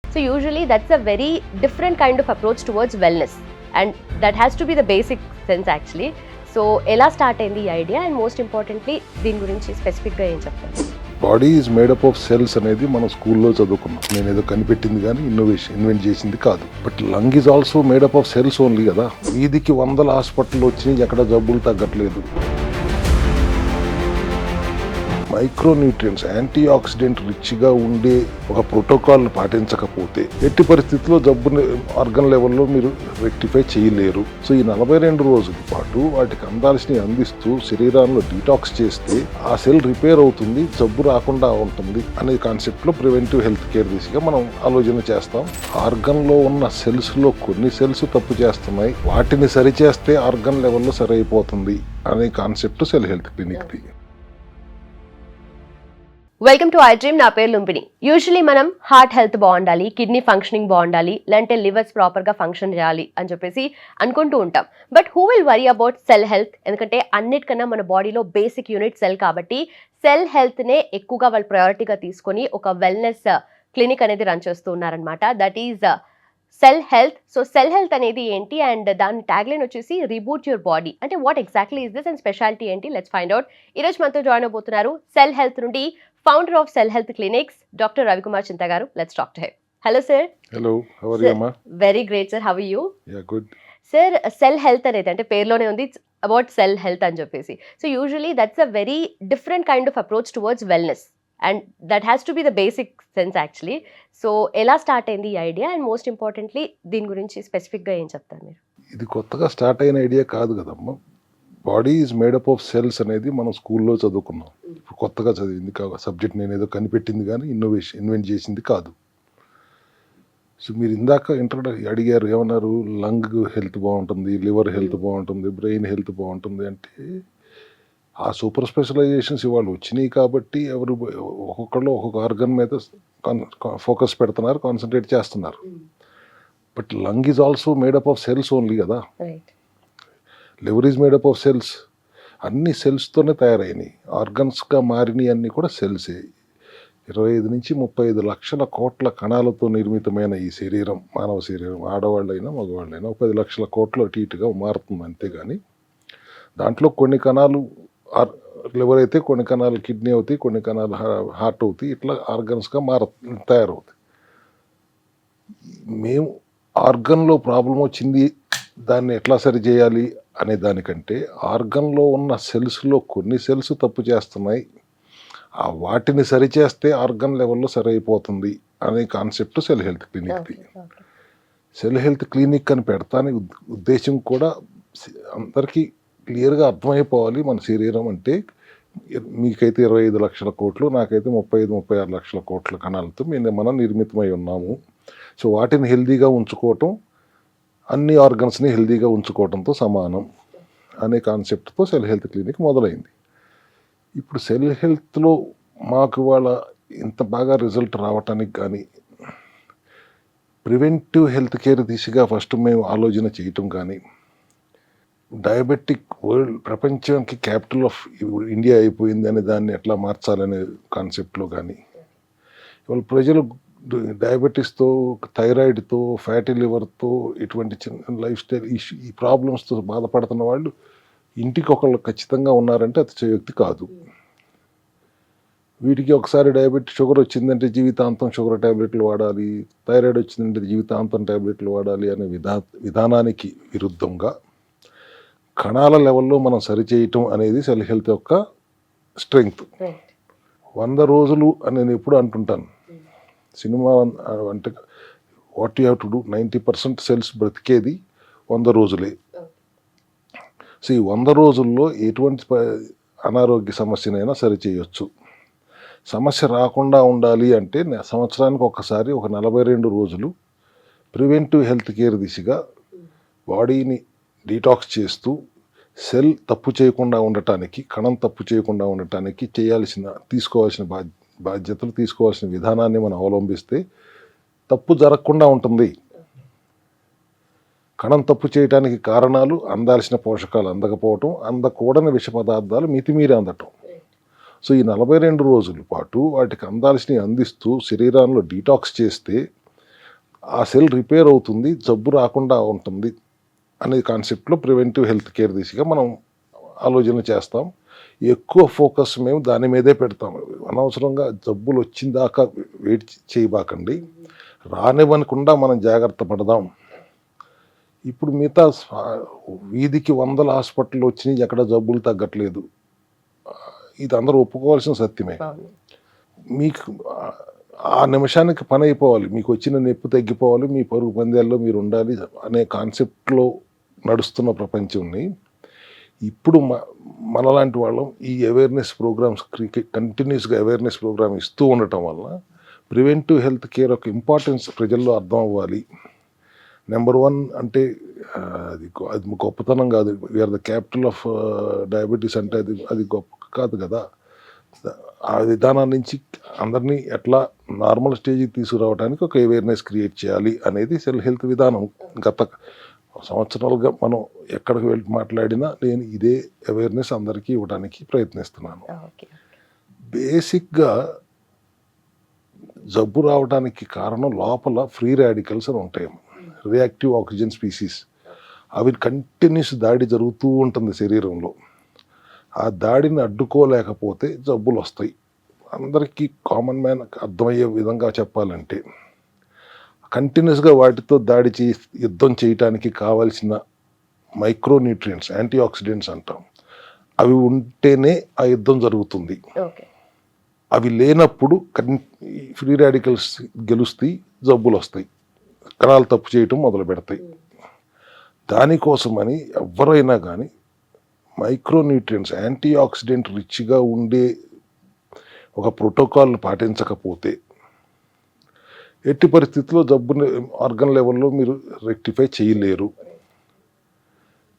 So usually that's a very different kind of approach towards wellness, and that has to be the basic sense actually. So ఎలా start అయింది ఈ idea, and most importantly దీని గురించి స్పెసిఫిక్గా ఏం చెప్తారు? Body is made up of cells అనేది మనం స్కూల్లో చదువుకున్నాం. నేను ఏదో కనిపెట్టింది కానీ ఇన్వెంట్ చేసింది కాదు. But lung is also made up of cells only కదా. వీధికి 100 హాస్పిటల్ వచ్చినాయి, ఎక్కడ జబ్బులు తగ్గట్లేదు. మైక్రోన్యూట్రియన్స్, యాంటీ ఆక్సిడెంట్ రిచ్గా ఉండే ఒక ప్రోటోకాల్ పాటించకపోతే ఎట్టి పరిస్థితుల్లో జబ్బుని ఆర్గన్ లెవెల్లో మీరు రెక్టిఫై చేయలేరు. సో ఈ 42 రోజుల పాటు వాటికి అందాల్సినవి అందిస్తూ శరీరంలో డీటాక్స్ చేస్తే ఆ సెల్ రిపేర్ అవుతుంది, జబ్బు రాకుండా ఉంటుంది అనే కాన్సెప్ట్లో ప్రివెంటివ్ హెల్త్ కేర్ దిశగా మనం ఆలోచన చేస్తాం. ఆర్గన్లో ఉన్న సెల్స్లో కొన్ని సెల్స్ తప్పు చేస్తున్నాయి, వాటిని సరిచేస్తే ఆర్గన్ లెవెల్లో సరైపోతుంది అనే కాన్సెప్ట్ సెల్ హెల్త్ క్లినిక్ది. Welcome to I dream. నా పేరు లుంబిని. యూజువలీ మనం హార్ట్ హెల్త్ బాగుండాలి, కిడ్నీ ఫంక్షనింగ్ బాగుండాలి, లేదంటే లివర్స్ ప్రాపర్గా ఫంక్షన్ చేయాలి అని చెప్పేసి అనుకుంటూ ఉంటాం. But who will worry about cell health? ఎందుకంటే అన్నిటికన్నా మన బాడీలో బేసిక్ యూనిట్ సెల్ కాబట్టి సెల్ హెల్త్నే ఎక్కువగా వాళ్ళు ప్రయారిటీగా తీసుకొని ఒక వెల్నెస్ క్లినిక్ అనేది రన్ చేస్తూ ఉన్నారనమాట. That is cell health. So cell health అనేది ఏంటి, అండ్ దాని ట్యాగ్లైన్ వచ్చేసి రీబూట్ యువర్ బాడీ. అంటే what exactly is this and speciality ఏంటి? Let's find out. ఈరోజు మనతో జాయిన్ అవబోతున్నారు సెల్ హెల్త్ నుండి founder of cell health clinics, doctor Ravikumar Chinta గారు. Let's talk to him. Hello sir. Hello, how are you అమ్మా? Very great sir, how are you? Ya, good. Sir, cell health అనేది అంటే పేరులోనే ఉంది, అబౌట్ సెల్ హెల్త్ అని చెప్పేసి. So usually that's a very different kind of approach towards wellness, and that has to be the basic sense actually. So ఎలా start అయింది ఈ idea, and most importantly దీని గురించి స్పెసిఫిక్గా ఏం చెప్తారు మీరు? ఇది కొత్తగా స్టార్ట్ అయిన ఐడియా కాదు కదమ్మా. Body is made up of cells అనేది మనం స్కూల్లో చదువుకున్నాం. ఇప్పుడు కొత్తగా చదివింది కాదు సబ్జెక్ట్. నేను ఏదో కనిపెట్టింది కానీ ఇన్వెంట్ చేసింది కాదు. సో మీరు ఇందాక అడిగారు, ఏమన్నారు? లంగ్ హెల్త్ బాగుంటుంది, లివర్ హెల్త్ బాగుంటుంది, బ్రెయిన్ హెల్త్ బాగుంటుంది అంటే ఆ సూపర్ స్పెషలైజేషన్స్ ఇవాళ వచ్చినాయి కాబట్టి ఎవరు ఒక్కొక్కళ్ళు ఒక్కొక్క ఆర్గన్ మీద ఫోకస్ పెడుతున్నారు, కాన్సన్ట్రేట్ చేస్తున్నారు. But lung is also made up of cells only కదా. Liver is made up of cells. అన్ని సెల్స్తోనే తయారైనవి, ఆర్గన్స్గా మారినవి అన్నీ కూడా సెల్సే. 25 నుంచి 35 లక్షల కోట్ల కణాలతో నిర్మితమైన ఈ శరీరం, మానవ శరీరం, ఆడవాళ్ళైనా మగవాళ్ళైనా 10 లక్షల కోట్లు అటు ఇటుగా మారుతుంది. అంతేగాని దాంట్లో కొన్ని కణాలు లివర్ అయితే, కొన్ని కణాలు కిడ్నీ అవుతాయి, కొన్ని కణాలు హార్ట్ అవుతాయి, ఇట్లా ఆర్గన్స్గా తయారవుతాయి. మేము ఆర్గన్లో ప్రాబ్లం వచ్చింది, దాన్ని ఎట్లా సరి చేయాలి అనే దానికంటే ఆర్గన్లో ఉన్న సెల్స్లో కొన్ని సెల్స్ తప్పు చేస్తున్నాయి, ఆ వాటిని సరిచేస్తే ఆర్గన్ లెవెల్లో సరైపోతుంది అనే కాన్సెప్ట్ సెల్ హెల్త్ క్లినిక్ది. సెల్ హెల్త్ క్లినిక్ అని పెడతానికి ఉద్దేశం కూడా అందరికీ క్లియర్గా అర్థమైపోవాలి. మన శరీరం అంటే మీకైతే 25 లక్షల కోట్లు, నాకైతే 35-36 లక్షల కోట్ల కణాలతో మనం నిర్మితమై ఉన్నాము. సో వాటిని హెల్దీగా ఉంచుకోవటం అన్ని ఆర్గన్స్ని హెల్దీగా ఉంచుకోవడంతో సమానం అనే కాన్సెప్ట్తో సెల్ హెల్త్ క్లినిక్ మొదలైంది. ఇప్పుడు సెల్ హెల్త్లో మాకు వాళ్ళ ఇంత బాగా రిజల్ట్ రావటానికి కానీ, ప్రివెంటివ్ హెల్త్ కేర్ దిశగా ఫస్ట్ మేము ఆలోచన చేయటం కానీ, డయాబెటిక్ వరల్డ్ ప్రపంచానికి క్యాపిటల్ ఆఫ్ ఇండియా అయిపోయింది అనే దాన్ని ఎట్లా మార్చాలనే కాన్సెప్ట్లో కానీ, ఇవాళ ప్రజలు డయాబెటీస్తో, థైరాయిడ్తో, ఫ్యాటీ లివర్తో, ఇటువంటి చిన్న లైఫ్ స్టైల్ ఈ ప్రాబ్లమ్స్తో బాధపడుతున్న వాళ్ళు ఇంటికి ఒకళ్ళు ఖచ్చితంగా ఉన్నారంటే అతిశయోక్తి కాదు. వీటికి ఒకసారి షుగర్ వచ్చిందంటే జీవితాంతం షుగర్ ట్యాబ్లెట్లు వాడాలి, థైరాయిడ్ వచ్చిందంటే జీవితాంతం ట్యాబ్లెట్లు వాడాలి అనే విధానానికి విరుద్ధంగా కణాల లెవెల్లో మనం సరిచేయటం అనేది సెల్ హెల్త్ యొక్క స్ట్రెంగ్త్. 100 రోజులు అని నేను ఎప్పుడు అంటుంటాను. సినిమా అంటే what you have to do, 90% cells బ్రతికేది 100 రోజులే. సో ఈ 100 రోజుల్లో ఎటువంటి అనారోగ్య సమస్యనైనా సరిచేయొచ్చు. సమస్య రాకుండా ఉండాలి అంటే సంవత్సరానికి ఒకసారి ఒక 42 రోజులు ప్రివెంటివ్ హెల్త్ కేర్ దిశగా బాడీని డీటాక్స్ చేస్తూ సెల్ తప్పు చేయకుండా ఉండటానికి, కణం తప్పు చేయకుండా ఉండటానికి తీసుకోవాల్సిన బాధ్యతలు, తీసుకోవాల్సిన విధానాన్ని మనం అవలంబిస్తే తప్పు జరగకుండా ఉంటుంది. కణం తప్పు చేయడానికి కారణాలు అందాల్సిన పోషకాలు అందకపోవటం, అందకూడని విష పదార్థాలు మితిమీరి అందటం. సో ఈ 42 రోజుల పాటు వాటికి అందాల్సినవి అందిస్తూ శరీరంలో డీటాక్స్ చేస్తే ఆ సెల్ రిపేర్ అవుతుంది, జబ్బు రాకుండా ఉంటుంది అనే కాన్సెప్ట్లో ప్రివెంటివ్ హెల్త్ కేర్ దిశగా మనం ఆలోచన చేస్తాం. ఎక్కువ ఫోకస్ మేము దాని మీదే పెడతాం. అనవసరంగా జబ్బులు వచ్చిన దాకా వెయిట్ చేయబాకండి, రానివ్వకుండా మనం జాగ్రత్త పడదాం. ఇప్పుడు మిగతా వీధికి 100 హాస్పిటల్ వచ్చినాయి, ఎక్కడ జబ్బులు తగ్గట్లేదు. ఇది అందరూ ఒప్పుకోవాల్సిన సత్యమే. మీకు ఆ నిమిషానికి పని అయిపోవాలి, మీకు వచ్చిన నొప్పి తగ్గిపోవాలి, మీ పరుగు పందాల్లో మీరు ఉండాలి అనే కాన్సెప్ట్లో నడుస్తున్న ప్రపంచంని ఇప్పుడు మనలాంటి వాళ్ళం ఈ అవేర్నెస్ ప్రోగ్రామ్స్ కంటిన్యూస్గా అవేర్నెస్ ప్రోగ్రామ్ ఇస్తూ ఉండటం వల్ల ప్రివెంటివ్ హెల్త్ కేర్ ఒక ఇంపార్టెన్స్ ప్రజల్లో అర్థం అవ్వాలి. నెంబర్ 1 అంటే అది గొప్పతనం కాదు, we are the capital of diabetes అంటే అది గొప్ప కాదు కదా. ఆ విధానం నుంచి అందరినీ ఎట్లా నార్మల్ స్టేజ్కి తీసుకురావడానికి ఒక అవేర్నెస్ క్రియేట్ చేయాలి అనేది సెల్ హెల్త్ విధానం. గత సంవత్సరాలుగా మనం ఎక్కడికి వెళ్ళి మాట్లాడినా నేను ఇదే అవేర్నెస్ అందరికీ ఇవ్వడానికి ప్రయత్నిస్తున్నాను. బేసిక్గా జబ్బు రావడానికి కారణం లోపల ఫ్రీ రాడికల్స్ అని ఉంటాయి, రియాక్టివ్ ఆక్సిజన్ స్పీసీస్. అవి కంటిన్యూస్ దాడి జరుగుతూ ఉంటుంది శరీరంలో. ఆ దాడిని అడ్డుకోలేకపోతే జబ్బులు వస్తాయి. అందరికీ కామన్ మ్యాన్ అర్థమయ్యే విధంగా చెప్పాలంటే కంటిన్యూస్గా వాటితో యుద్ధం చేయటానికి కావాల్సిన మైక్రోన్యూట్రియంట్స్, యాంటీ ఆక్సిడెంట్స్ అంటాం, అవి ఉంటేనే ఆ యుద్ధం జరుగుతుంది. అవి లేనప్పుడు ఫ్రీ రాడికల్స్ గెలుస్తాయి, జబ్బులు వస్తాయి, కణాలు తప్పు చేయటం మొదలు పెడతాయి. దానికోసమని ఎవరైనా కానీ మైక్రోన్యూట్రియంట్స్, యాంటీ ఆక్సిడెంట్ రిచ్గా ఉండే ఒక ప్రోటోకాల్ను పాటించకపోతే ఎట్టి పరిస్థితుల్లో జబ్బుని ఆర్గన్ లెవెల్లో మీరు రెక్టిఫై చేయలేరు.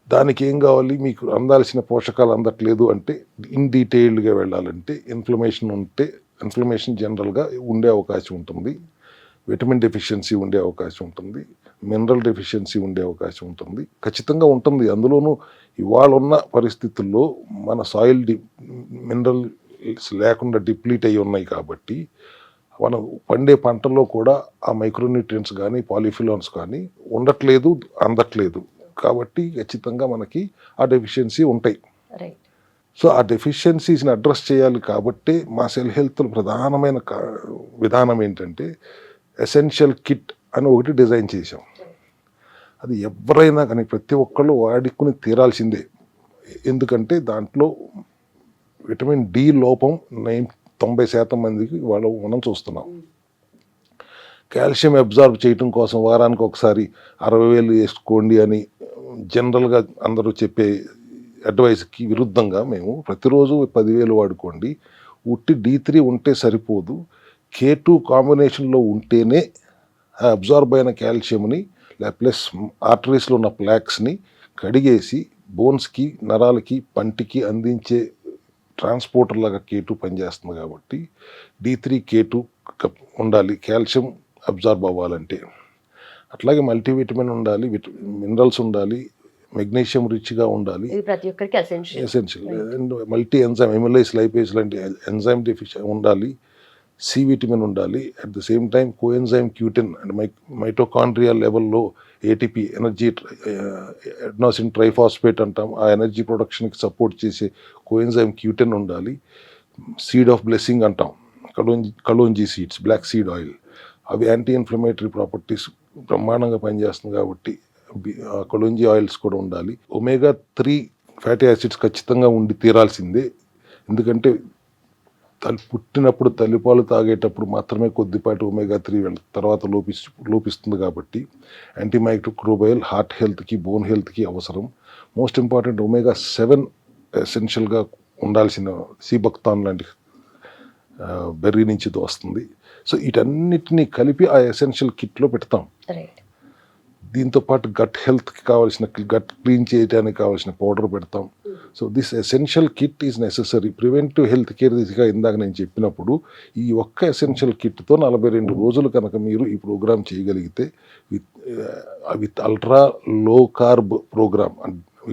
దానికి ఏం కావాలి, మీకు అందాల్సిన పోషకాలు అందట్లేదు అంటే ఇన్ డీటెయిల్డ్గా వెళ్ళాలంటే ఇన్ఫ్లమేషన్ జనరల్గా ఉండే అవకాశం ఉంటుంది, విటమిన్ డెఫిషియన్సీ ఉండే అవకాశం ఉంటుంది, మినరల్ డెఫిషియన్సీ ఉండే అవకాశం ఉంటుంది, ఖచ్చితంగా ఉంటుంది. అందులోనూ ఇవాళ ఉన్న పరిస్థితుల్లో మన సాయిల్ మినరల్స్ లేకుండా డిప్లీట్ అయ్యి ఉన్నాయి కాబట్టి మనం పండే పంటల్లో కూడా ఆ మైక్రోన్యూట్రియంట్స్ కానీ పాలిఫినాల్స్ కానీ ఉండట్లేదు, అందట్లేదు. కాబట్టి ఖచ్చితంగా మనకి ఆ డెఫిషియన్సీ ఉంటాయి. సో ఆ డెఫిషియన్సీస్ని అడ్రస్ చేయాలి. కాబట్టి మా సెల్ హెల్త్ ప్రధానమైన విధానం ఏంటంటే ఎసెన్షియల్ కిట్ అని ఒకటి డిజైన్ చేసాం. అది ఎవరైనా కానీ ప్రతి ఒక్కళ్ళు వాడుకుని తీరాల్సిందే. ఎందుకంటే దాంట్లో విటమిన్ డి లోపం 90% మందికి మనం చూస్తున్నాం. కాల్షియం అబ్జార్బ్ చేయటం కోసం వారానికి ఒకసారి 60,000 వేసుకోండి అని జనరల్గా అందరూ చెప్పే అడ్వైస్కి విరుద్ధంగా మేము ప్రతిరోజు 10,000 వాడుకోండి. ఉట్టి D3 ఉంటే సరిపోదు, K2 కాంబినేషన్లో ఉంటేనే అబ్జార్బ్ అయిన కాల్షియంని ప్లస్ ఆర్టరీస్లో ఉన్న ప్లాక్స్ని కడిగేసి బోన్స్కి, నరాలకి, పంటికి అందించే ట్రాన్స్పోర్టర్ లాగా K2 పనిచేస్తుంది. కాబట్టి D3 K2 ఉండాలి కాల్షియం అబ్జార్బ్ అవ్వాలంటే. అట్లాగే మల్టీవిటమిన్ ఉండాలి, మినరల్స్ ఉండాలి, మెగ్నీషియం రిచ్గా ఉండాలి, ప్రతి ఒక్కరికి essential. And multi enzyme, amylase, lipase లాంటి ఎంజైమ్ డెఫిషియన్ ఉండాలి, సి విటమిన్ ఉండాలి. At the same time coenzyme Q ten and mitochondrial లెవెల్లో ఏటీపీ, ఎనర్జీ అడ్నోసిన్ ట్రైఫాస్ఫేట్ అంటాం, ఆ ఎనర్జీ ప్రొడక్షన్కి సపోర్ట్ చేసే కోఎంజైమ్ క్యూటిన్ ఉండాలి. సీడ్ ఆఫ్ బ్లెస్సింగ్ అంటాం, kalonji seeds, black seed oil, అవి యాంటీ ఇన్ఫ్లమేటరీ ప్రాపర్టీస్ బ్రహ్మాండంగా పనిచేస్తుంది. కాబట్టి కలోంజీ ఆయిల్స్ కూడా ఉండాలి. ఒమేగా 3 ఫ్యాటీ యాసిడ్స్ ఖచ్చితంగా ఉండి తీరాల్సిందే. ఎందుకంటే పుట్టినప్పుడు తల్లిపాలు తాగేటప్పుడు మాత్రమే కొద్దిపాటి ఒమేగా 3 తర్వాత లోపిస్తుంది. కాబట్టి యాంటీమైక్రోబయల్ హార్ట్ హెల్త్కి, బోన్ హెల్త్కి అవసరం. మోస్ట్ ఇంపార్టెంట్ ఒమేగా 7 ఎసెన్షియల్గా ఉండాల్సిన సీబక్తాన్ లాంటి బెర్రీ నుంచి వస్తుంది. సో వీటన్నిటినీ కలిపి ఆ ఎసెన్షియల్ కిట్లో పెడతాం. దీంతో పాటు గట్ హెల్త్కి కావాల్సిన, గట్ క్లీన్ చేయడానికి కావాల్సిన పౌడర్ పెడతాం. So this essential kit is necessary. Preventive health care దిశగా ఇందాక నేను చెప్పినప్పుడు ఈ ఒక్క ఎసెన్షియల్ కిట్తో 42 రోజులు కనుక మీరు ఈ ప్రోగ్రామ్ చేయగలిగితే with ultra low carb programme,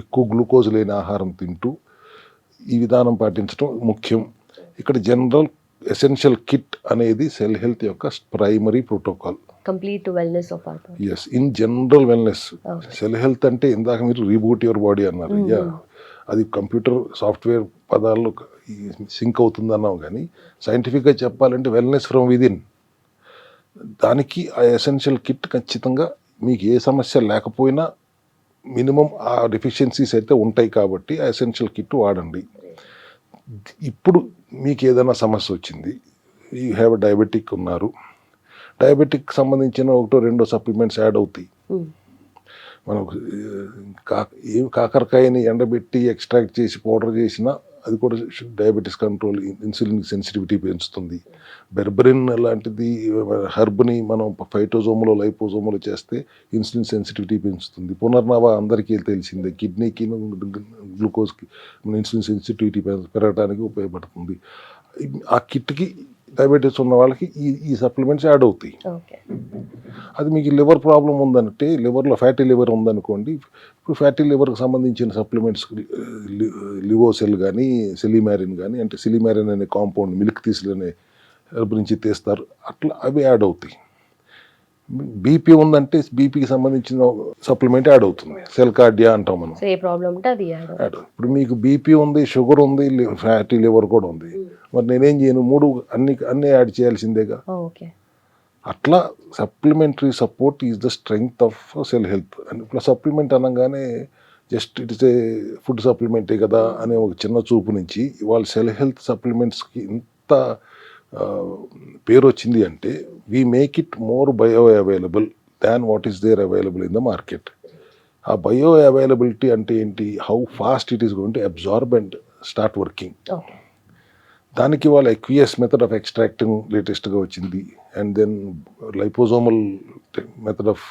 ఎక్కువ గ్లూకోజ్ లేని ఆహారం తింటూ ఈ విధానం పాటించడం ముఖ్యం. ఇక్కడ జనరల్ ఎసెన్షియల్ కిట్ అనేది సెల్ హెల్త్ యొక్క primary protocol. Complete wellness of our body. Yes, in general wellness. Okay. Cell health అంటే ఇందాక మీరు రీబూట్ యువర్ బాడీ అన్నారు. అది కంప్యూటర్ సాఫ్ట్వేర్ పదాల్లో సింక్ అవుతుంది అన్నాం, కానీ సైంటిఫిక్గా చెప్పాలంటే వెల్నెస్ ఫ్రమ్ విదిన్. దానికి ఆ ఎసెన్షియల్ కిట్ ఖచ్చితంగా మీకు ఏ సమస్య లేకపోయినా మినిమం ఆ డెఫిషియన్సీస్ అయితే ఉంటాయి కాబట్టి ఆ ఎసెన్షియల్ కిట్ వాడండి. ఇప్పుడు మీకు ఏదైనా సమస్య వచ్చింది, యూ హ్యావ్ డయాబెటిక్ ఉన్నారు, డయాబెటిక్ సంబంధించిన ఒకటో రెండో సప్లిమెంట్స్ యాడ్ అవుతాయి. మనం కాకరకాయని ఎండబెట్టి ఎక్స్ట్రాక్ట్ చేసి పౌడర్ చేసినా అది కూడా డయాబెటీస్ కంట్రోల్, ఇన్సులిన్ సెన్సిటివిటీ పెంచుతుంది. బెర్బరిన్ లాంటిది హెర్బ్ని మనం ఫైటోజోములో లైపోజోములో చేస్తే ఇన్సులిన్ సెన్సిటివిటీ పెంచుతుంది. పునర్నవ అందరికీ తెలిసిందే, కిడ్నీకి గ్లూకోజ్కి ఇన్సులిన్ సెన్సిటివిటీ పెరగడానికి ఉపయోగపడుతుంది. ఆ కిట్కి డయాబెటీస్ ఉన్న వాళ్ళకి ఈ సప్లిమెంట్స్ యాడ్ అవుతాయి. అది మీకు లివర్ ప్రాబ్లం ఉందంటే, లివర్లో ఫ్యాటీ లివర్ ఉందనుకోండి, ఇప్పుడు ఫ్యాటీ లివర్కి సంబంధించిన సప్లిమెంట్స్ లివోసెల్ కానీ సెలిమారిన్ కానీ, అంటే సెలిమారిన్ అనే కాంపౌండ్ మిల్క్ తీసిలనే హెర్బ్ నుంచి తీస్తారు, అట్లా అవి యాడ్ అవుతాయి. బీపీ ఉందంటే బీపీకి సంబంధించిన సప్లిమెంట్ యాడ్ అవుతుంది, సెల్కార్డియా అంటాం మనం. ఇప్పుడు మీకు బీపీ ఉంది, షుగర్ ఉంది, ఫ్యాటీ లివర్ కూడా ఉంది, మరి నేనేం చేయను? అన్ని యాడ్ చేయాల్సిందేగా. అట్లా supplementary support is the strength of cell health. And ఇప్పుడు సప్లిమెంట్ అనగానే just it is a food సప్లిమెంటే కదా అనే ఒక చిన్న చూపు నుంచి ఇవాళ సెల్ హెల్త్ సప్లిమెంట్స్కి ఇంత పేరు వచ్చింది అంటే, we make it more bio available than what is there available in the market. ఆ బయో అవైలబిలిటీ అంటే ఏంటి? How fast it is going to absorb and start working. దానికి వాళ్ళ ఎక్వియస్ మెథడ్ ఆఫ్ ఎక్స్ట్రాక్టింగ్ లేటెస్ట్గా వచ్చింది, and then liposomal method of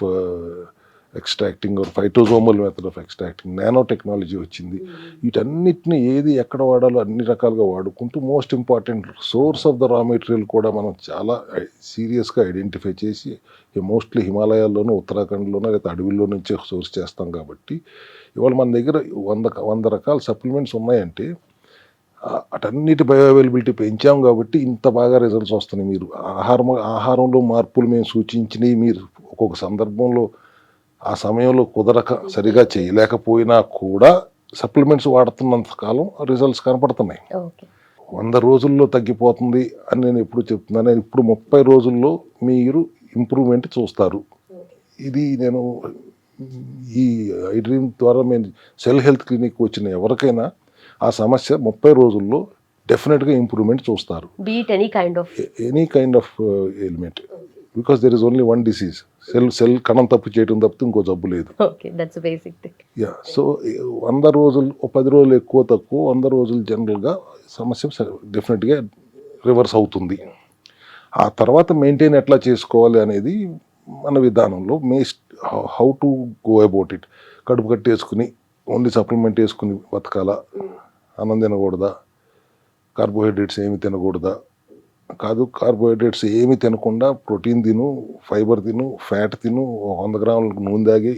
extracting or phytosomal method of extracting, nano technology వచ్చింది. వీటన్నిటిని ఏది ఎక్కడ వాడాలో అన్ని రకాలుగా వాడుకుంటూ, most important source of the raw material కూడా మనం చాలా సీరియస్గా ఐడెంటిఫై చేసి, మోస్ట్లీ హిమాలయాల్లోనూ ఉత్తరాఖండ్లోనూ లేదా అడవిలో నుంచే సోర్స్ చేస్తాం. కాబట్టి ఇవాళ మన దగ్గర 100 రకాల సప్లిమెంట్స్ ఉన్నాయంటే అటన్నిటి బయో అవైలబిలిటీ పెంచాం కాబట్టి ఇంత బాగా రిజల్ట్స్ వస్తున్నాయి. మీరు ఆహారంలో మార్పులు మేము సూచించినవి మీరు ఒక్కొక్క సందర్భంలో ఆ సమయంలో కుదరక సరిగా చేయలేకపోయినా కూడా సప్లిమెంట్స్ వాడుతున్నంత కాలం రిజల్ట్స్ కనపడుతున్నాయి. 100 రోజుల్లో తగ్గిపోతుంది అని నేను ఎప్పుడు చెప్తున్నాను. ఇప్పుడు 30 రోజుల్లో మీరు ఇంప్రూవ్మెంట్ చూస్తారు. ఇది నేను ఈ ఐడ్రీమ్ ద్వారా మేము సెల్ హెల్త్ క్లినిక్ వచ్చిన ఎవరికైనా ఆ సమస్య 30 రోజుల్లో డెఫినెట్గా ఇంప్రూవ్మెంట్ చూస్తారు. Any kind of element, because there is only one disease. Cell కణం తప్పు చేయడం తప్పితే ఇంకో జబ్బు లేదు. యా, సో 100 రోజులు 10 రోజులు ఎక్కువ తక్కువ 100 రోజులు జనరల్గా సమస్య డెఫినెట్గా రివర్స్ అవుతుంది. ఆ తర్వాత మెయింటైన్ ఎట్లా చేసుకోవాలి అనేది మన విధానంలో how to go about it. కడుపు కట్టేసుకుని ఓన్లీ సప్లిమెంట్ వేసుకుని బతకాలా, అన్నం తినకూడదా, కార్బోహైడ్రేట్స్ ఏమి తినకూడదా? కాదు, కార్బోహైడ్రేట్స్ ఏమి తినకుండా ప్రోటీన్ తిను, ఫైబర్ తిను, ఫ్యాట్ తిను, 100 గ్రాములకు నూనె తాగి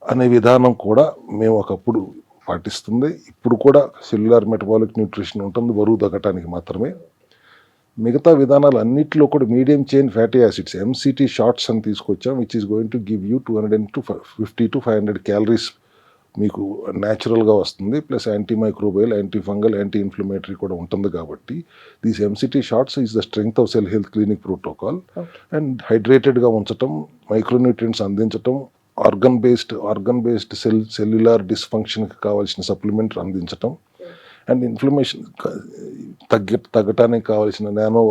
అనే విధానం కూడా మేము ఒకప్పుడు పాటిస్తుంది. ఇప్పుడు కూడా సెల్యులార్ మెటబాలిక్ న్యూట్రిషన్ ఉంటుంది, బరువు తగ్గటానికి మాత్రమే. మిగతా విధానాలు అన్నింటిలో కూడా medium chain fatty acids MCT shots అని తీసుకొచ్చాం, which is going to give you 250 to 500 calories మీకు న్యాచురల్గా వస్తుంది. Plus anti microbial, anti fungal, anti inflammatory కూడా ఉంటుంది. కాబట్టి these MCT shots is the strength of cell health clinic protocol. And హైడ్రేటెడ్గా ఉంచటం, మైక్రోన్యూట్రియంట్స్ అందించటం, ఆర్గన్ బేస్డ్ సెల్యులార్ డిస్ఫంక్షన్కి కావాల్సిన సప్లిమెంట్ అందించటం, అండ్ ఇన్ఫ్లమేషన్ తగ్గటానికి కావాల్సిన నానో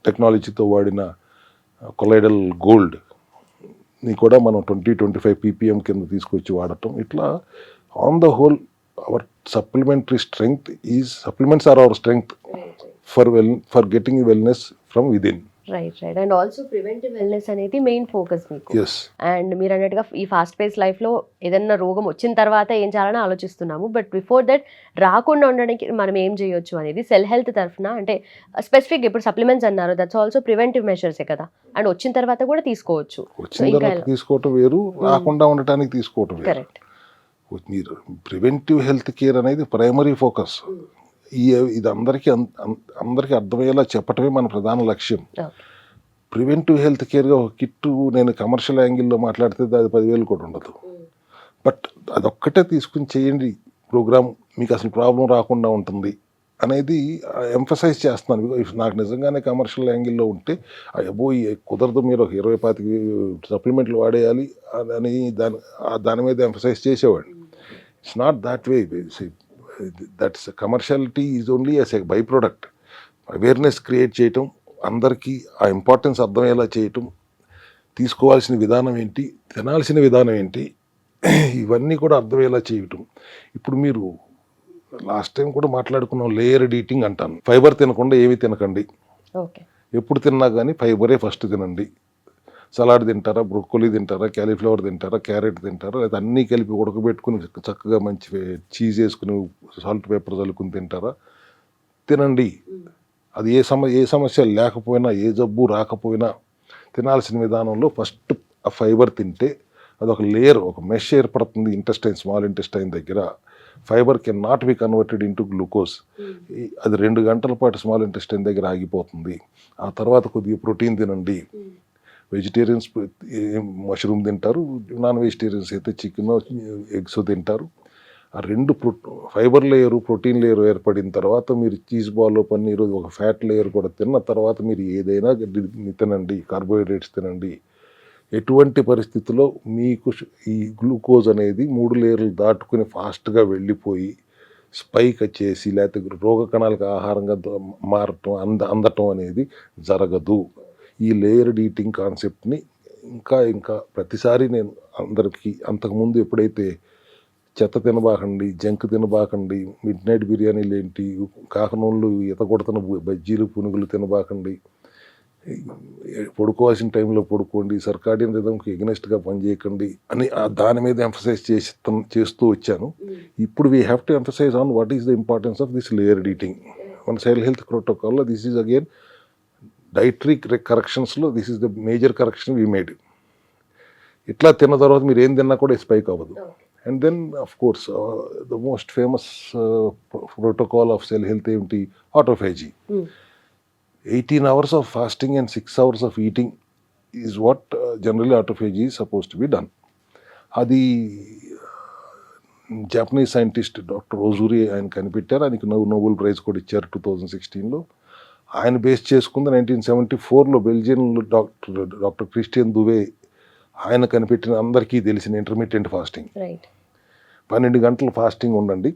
టెక్నాలజీతో వాడిన కొలైడల్ గోల్డ్ ని కూడా మనం 20-25 ppm కింద తీసుకొచ్చి వాడటం. ఇట్లా on the whole our supplementary strength supplements are our strength for getting wellness from within. Right. And also preventive wellness అనేది మెయిన్ ఫోకస్ మీకు. అండ్ మీరు అన్నట్టుగా ఈ ఫాస్ట్ పేస్ లైఫ్లో ఏదైనా రోగం వచ్చిన తర్వాత ఏం చేయాలని ఆలోచిస్తున్నాము, బట్ బిఫోర్ దట్ రాకుండా ఉండడానికి మనం ఏం చేయొచ్చు అనేది సెల్ హెల్త్ తరఫున, అంటే స్పెసిఫిక్ ఇప్పుడు సప్లిమెంట్స్ అన్నారు, దట్స్ ఆల్సో ప్రివెంటివ్ మెషర్సే కదా, అండ్ వచ్చిన తర్వాత కూడా తీసుకోవచ్చు. తీసుకోవటం వేరు, రాకుండా ఉండటానికి తీసుకోవటం వేరు. కరెక్ట్. మీరు ప్రివెంటివ్ హెల్త్ కేర్ అనేది ప్రైమరీ ఫోకస్. ఇది అందరికీ అర్థమయ్యేలా చెప్పటమే మన ప్రధాన లక్ష్యం. ప్రివెంటివ్ హెల్త్ కేర్గా ఒక కిట్టు నేను కమర్షియల్ యాంగిల్లో మాట్లాడితే అది 10,000 కూడా ఉండదు. బట్ అదొక్కటే తీసుకుని చేయండి ప్రోగ్రామ్, మీకు అసలు ప్రాబ్లం రాకుండా ఉంటుంది అనేది ఎంఫసైజ్ చేస్తున్నాను. నాకు నిజంగానే కమర్షియల్ యాంగిల్లో ఉంటే అబ్బో కుదరదు, మీరు ఒక 20-25 సప్లిమెంట్లు వాడేయాలి అని దాని మీద ఎంఫసైజ్ చేసేవాడిని. It's not that way. That's commerciality is only as a by product. Awareness create చేయటం, అందరికీ ఆ ఇంపార్టెన్స్ అర్థమయ్యేలా చేయటం, తీసుకోవాల్సిన విధానం ఏంటి, తినాల్సిన విధానం ఏంటి, ఇవన్నీ కూడా అర్థమయ్యేలా చేయటం. ఇప్పుడు మీరు లాస్ట్ టైం కూడా మాట్లాడుకున్నాం, లేయర్డ్ ఈటింగ్ అంటాను. ఫైబర్ తినకుండా ఏమీ తినకండి, ఎప్పుడు తిన్నా కానీ ఫైబరే ఫస్ట్ తినండి. సలాడ్ తింటారా, బ్రొక్కోలీ తింటారా, క్యాలీఫ్లవర్ తింటారా, క్యారెట్ తింటారా, లేదా అన్నీ కలిపి ఉడకబెట్టుకుని చక్కగా మంచి చీజ్ వేసుకుని సాల్ట్ పేపర్ చల్లుకుని తింటారా, తినండి. అది ఏ సమస్య లేకపోయినా, ఏ జబ్బు రాకపోయినా తినాల్సిన విధానంలో ఫస్ట్ ఆ ఫైబర్ తింటే అదొక లేయర్, ఒక మెష్ ఏర్పడుతుంది ఇంటెస్టైన్, స్మాల్ ఇంటెస్టైన్ దగ్గర. Fibre can not be converted into glucose. అది 2 గంటల పాటు స్మాల్ ఇంటెస్టైన్ దగ్గర ఆగిపోతుంది. ఆ తర్వాత కొద్దిగా ప్రోటీన్ తినండి. వెజిటేరియన్స్ మష్రూమ్ తింటారు, నాన్ వెజిటేరియన్స్ అయితే చికెన్, ఎగ్స్ తింటారు. ఆ 2 ఫైబర్ లేయరు, ప్రోటీన్ లేయర్ ఏర్పడిన తర్వాత మీరు చీజ్ బాల్, పన్నీరు, ఒక ఫ్యాట్ లేయర్ కూడా తిన్న తర్వాత మీరు ఏదైనా తినండి, కార్బోహైడ్రేట్స్ తినండి. ఎటువంటి పరిస్థితుల్లో మీకు ఈ గ్లూకోజ్ అనేది 3 లేయర్లు దాటుకుని ఫాస్ట్గా వెళ్ళిపోయి స్పైక్ వచ్చేసి లేకపోతే రోగ కణాలకు ఆహారంగా మారటం, అందటం అనేది జరగదు. ఈ లేయర్డ్ ఈటింగ్ కాన్సెప్ట్ని ఇంకా ప్రతిసారి నేను అందరికీ, అంతకుముందు ఎప్పుడైతే చెత్త తినబాకండి, జంక్ తినబాకండి, మిడ్ నైట్ బిర్యానీలు ఏంటి, కాకనోళ్ళు ఈత కొడుతున్న బజ్జీలు పునుగులు తినబాకండి, పడుకోవాల్సిన టైంలో పడుకోండి, సర్కాడియన్ రిథమ్కి ఎగ్నెస్ట్గా పనిచేయకండి అని దాని మీద ఎంఫసైజ్ చేస్తూ వచ్చాను. ఇప్పుడు we have to emphasize on what is the importance of this layered eating. మన సెల్ హెల్త్ ప్రోటోకాల్లో దిస్ ఈజ్ అగైన్ డైటరీ కరెక్షన్స్లో this is the major correction we made. ఇట్లా తిన్న తర్వాత మీరు ఏం తిన్నా కూడా స్పైక్ అవ్వదు. And then of course the most famous protocol of cell health ఏమిటి, autophagy. 18 hours of fasting and 6 hours of eating is what generally autophagy is supposed to be done. అది జపనీస్ సైంటిస్ట్ డాక్టర్ ఓజూరి ఆయన కనిపెట్టారు. ఆయనకి Nobel prize కూడా ఇచ్చారు 2016లో. ఆయన base చేసుకుంది 1974లో Belgian doctor Christian దువే ఆయన కనిపెట్టిన, అందరికీ తెలిసిన ఇంటర్మీడియట్ ఫాస్టింగ్. 12 గంటలు ఫాస్టింగ్ ఉండండి,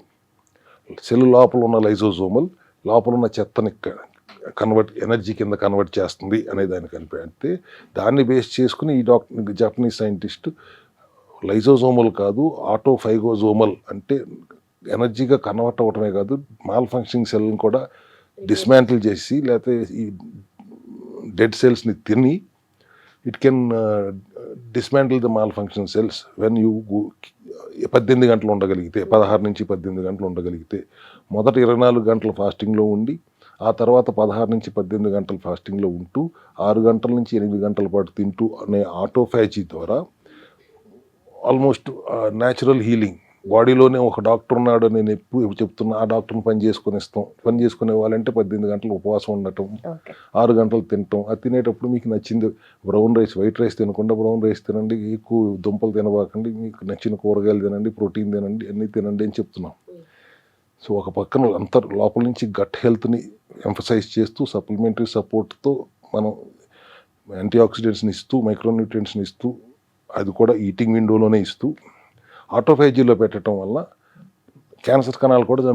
సెల్ లోపల ఉన్న లైజోజోమల్ లోపల ఉన్న చెత్తని ఎనర్జీ కింద కన్వర్ట్ చేస్తుంది అనేది ఆయన కనిపెడితే, దాన్ని బేస్ చేసుకుని ఈ జపనీస్ సైంటిస్ట్ లైజోజోమల్ కాదు, ఆటోఫైగోజోమల్ అంటే ఎనర్జీగా కన్వర్ట్ అవ్వటమే కాదు, మాల్ ఫంక్షనింగ్ సెల్ని కూడా డిస్మాంటిల్ చేసి లేకపోతే ఈ డెడ్ సెల్స్ని తిని it can dismantle the mall function cells when you 18 గంటలు ఉండగలిగితే, 16 నుంచి 18 గంటలు ఉండగలిగితే, మొదట 24 గంటల ఫాస్టింగ్లో ఉండి ఆ తర్వాత 16 నుంచి 18 గంటల ఫాస్టింగ్లో ఉంటూ 6 గంటల నుంచి 8 గంటల పాటు తింటూ అనే ఆటోఫాజీ ద్వారా ఆల్మోస్ట్ న్యాచురల్ హీలింగ్. బాడీలోనే ఒక డాక్టర్ ఉన్నాడు, నేను ఎప్పుడు చెప్తున్నా, ఆ డాక్టర్ని పని చేసుకునే వాళ్ళంటే 18 గంటలు ఉపవాసం ఉండటం, 6 గంటలు తినటం. అది తినేటప్పుడు మీకు నచ్చింది బ్రౌన్ రైస్, వైట్ రైస్ తినకుండా బ్రౌన్ రైస్ తినండి, ఎక్కువ దుంపలు తినబాకండి, మీకు నచ్చిన కూరగాయలు తినండి, ప్రోటీన్ తినండి, అన్నీ తినండి అని చెప్తున్నాం. సో ఒక పక్కన లోపల నుంచి గట్ హెల్త్ని ఎంఫసైజ్ చేస్తూ సప్లిమెంటరీ సపోర్ట్తో మనం యాంటీ ఆక్సిడెంట్స్ని ఇస్తూ, మైక్రోన్యూట్రియంట్స్ని ఇస్తూ, అది కూడా ఈటింగ్ విండోలోనే ఇస్తూ ఆటోఫైజీలో పెట్టడం వల్ల క్యాన్సర్ కణాలు కూడా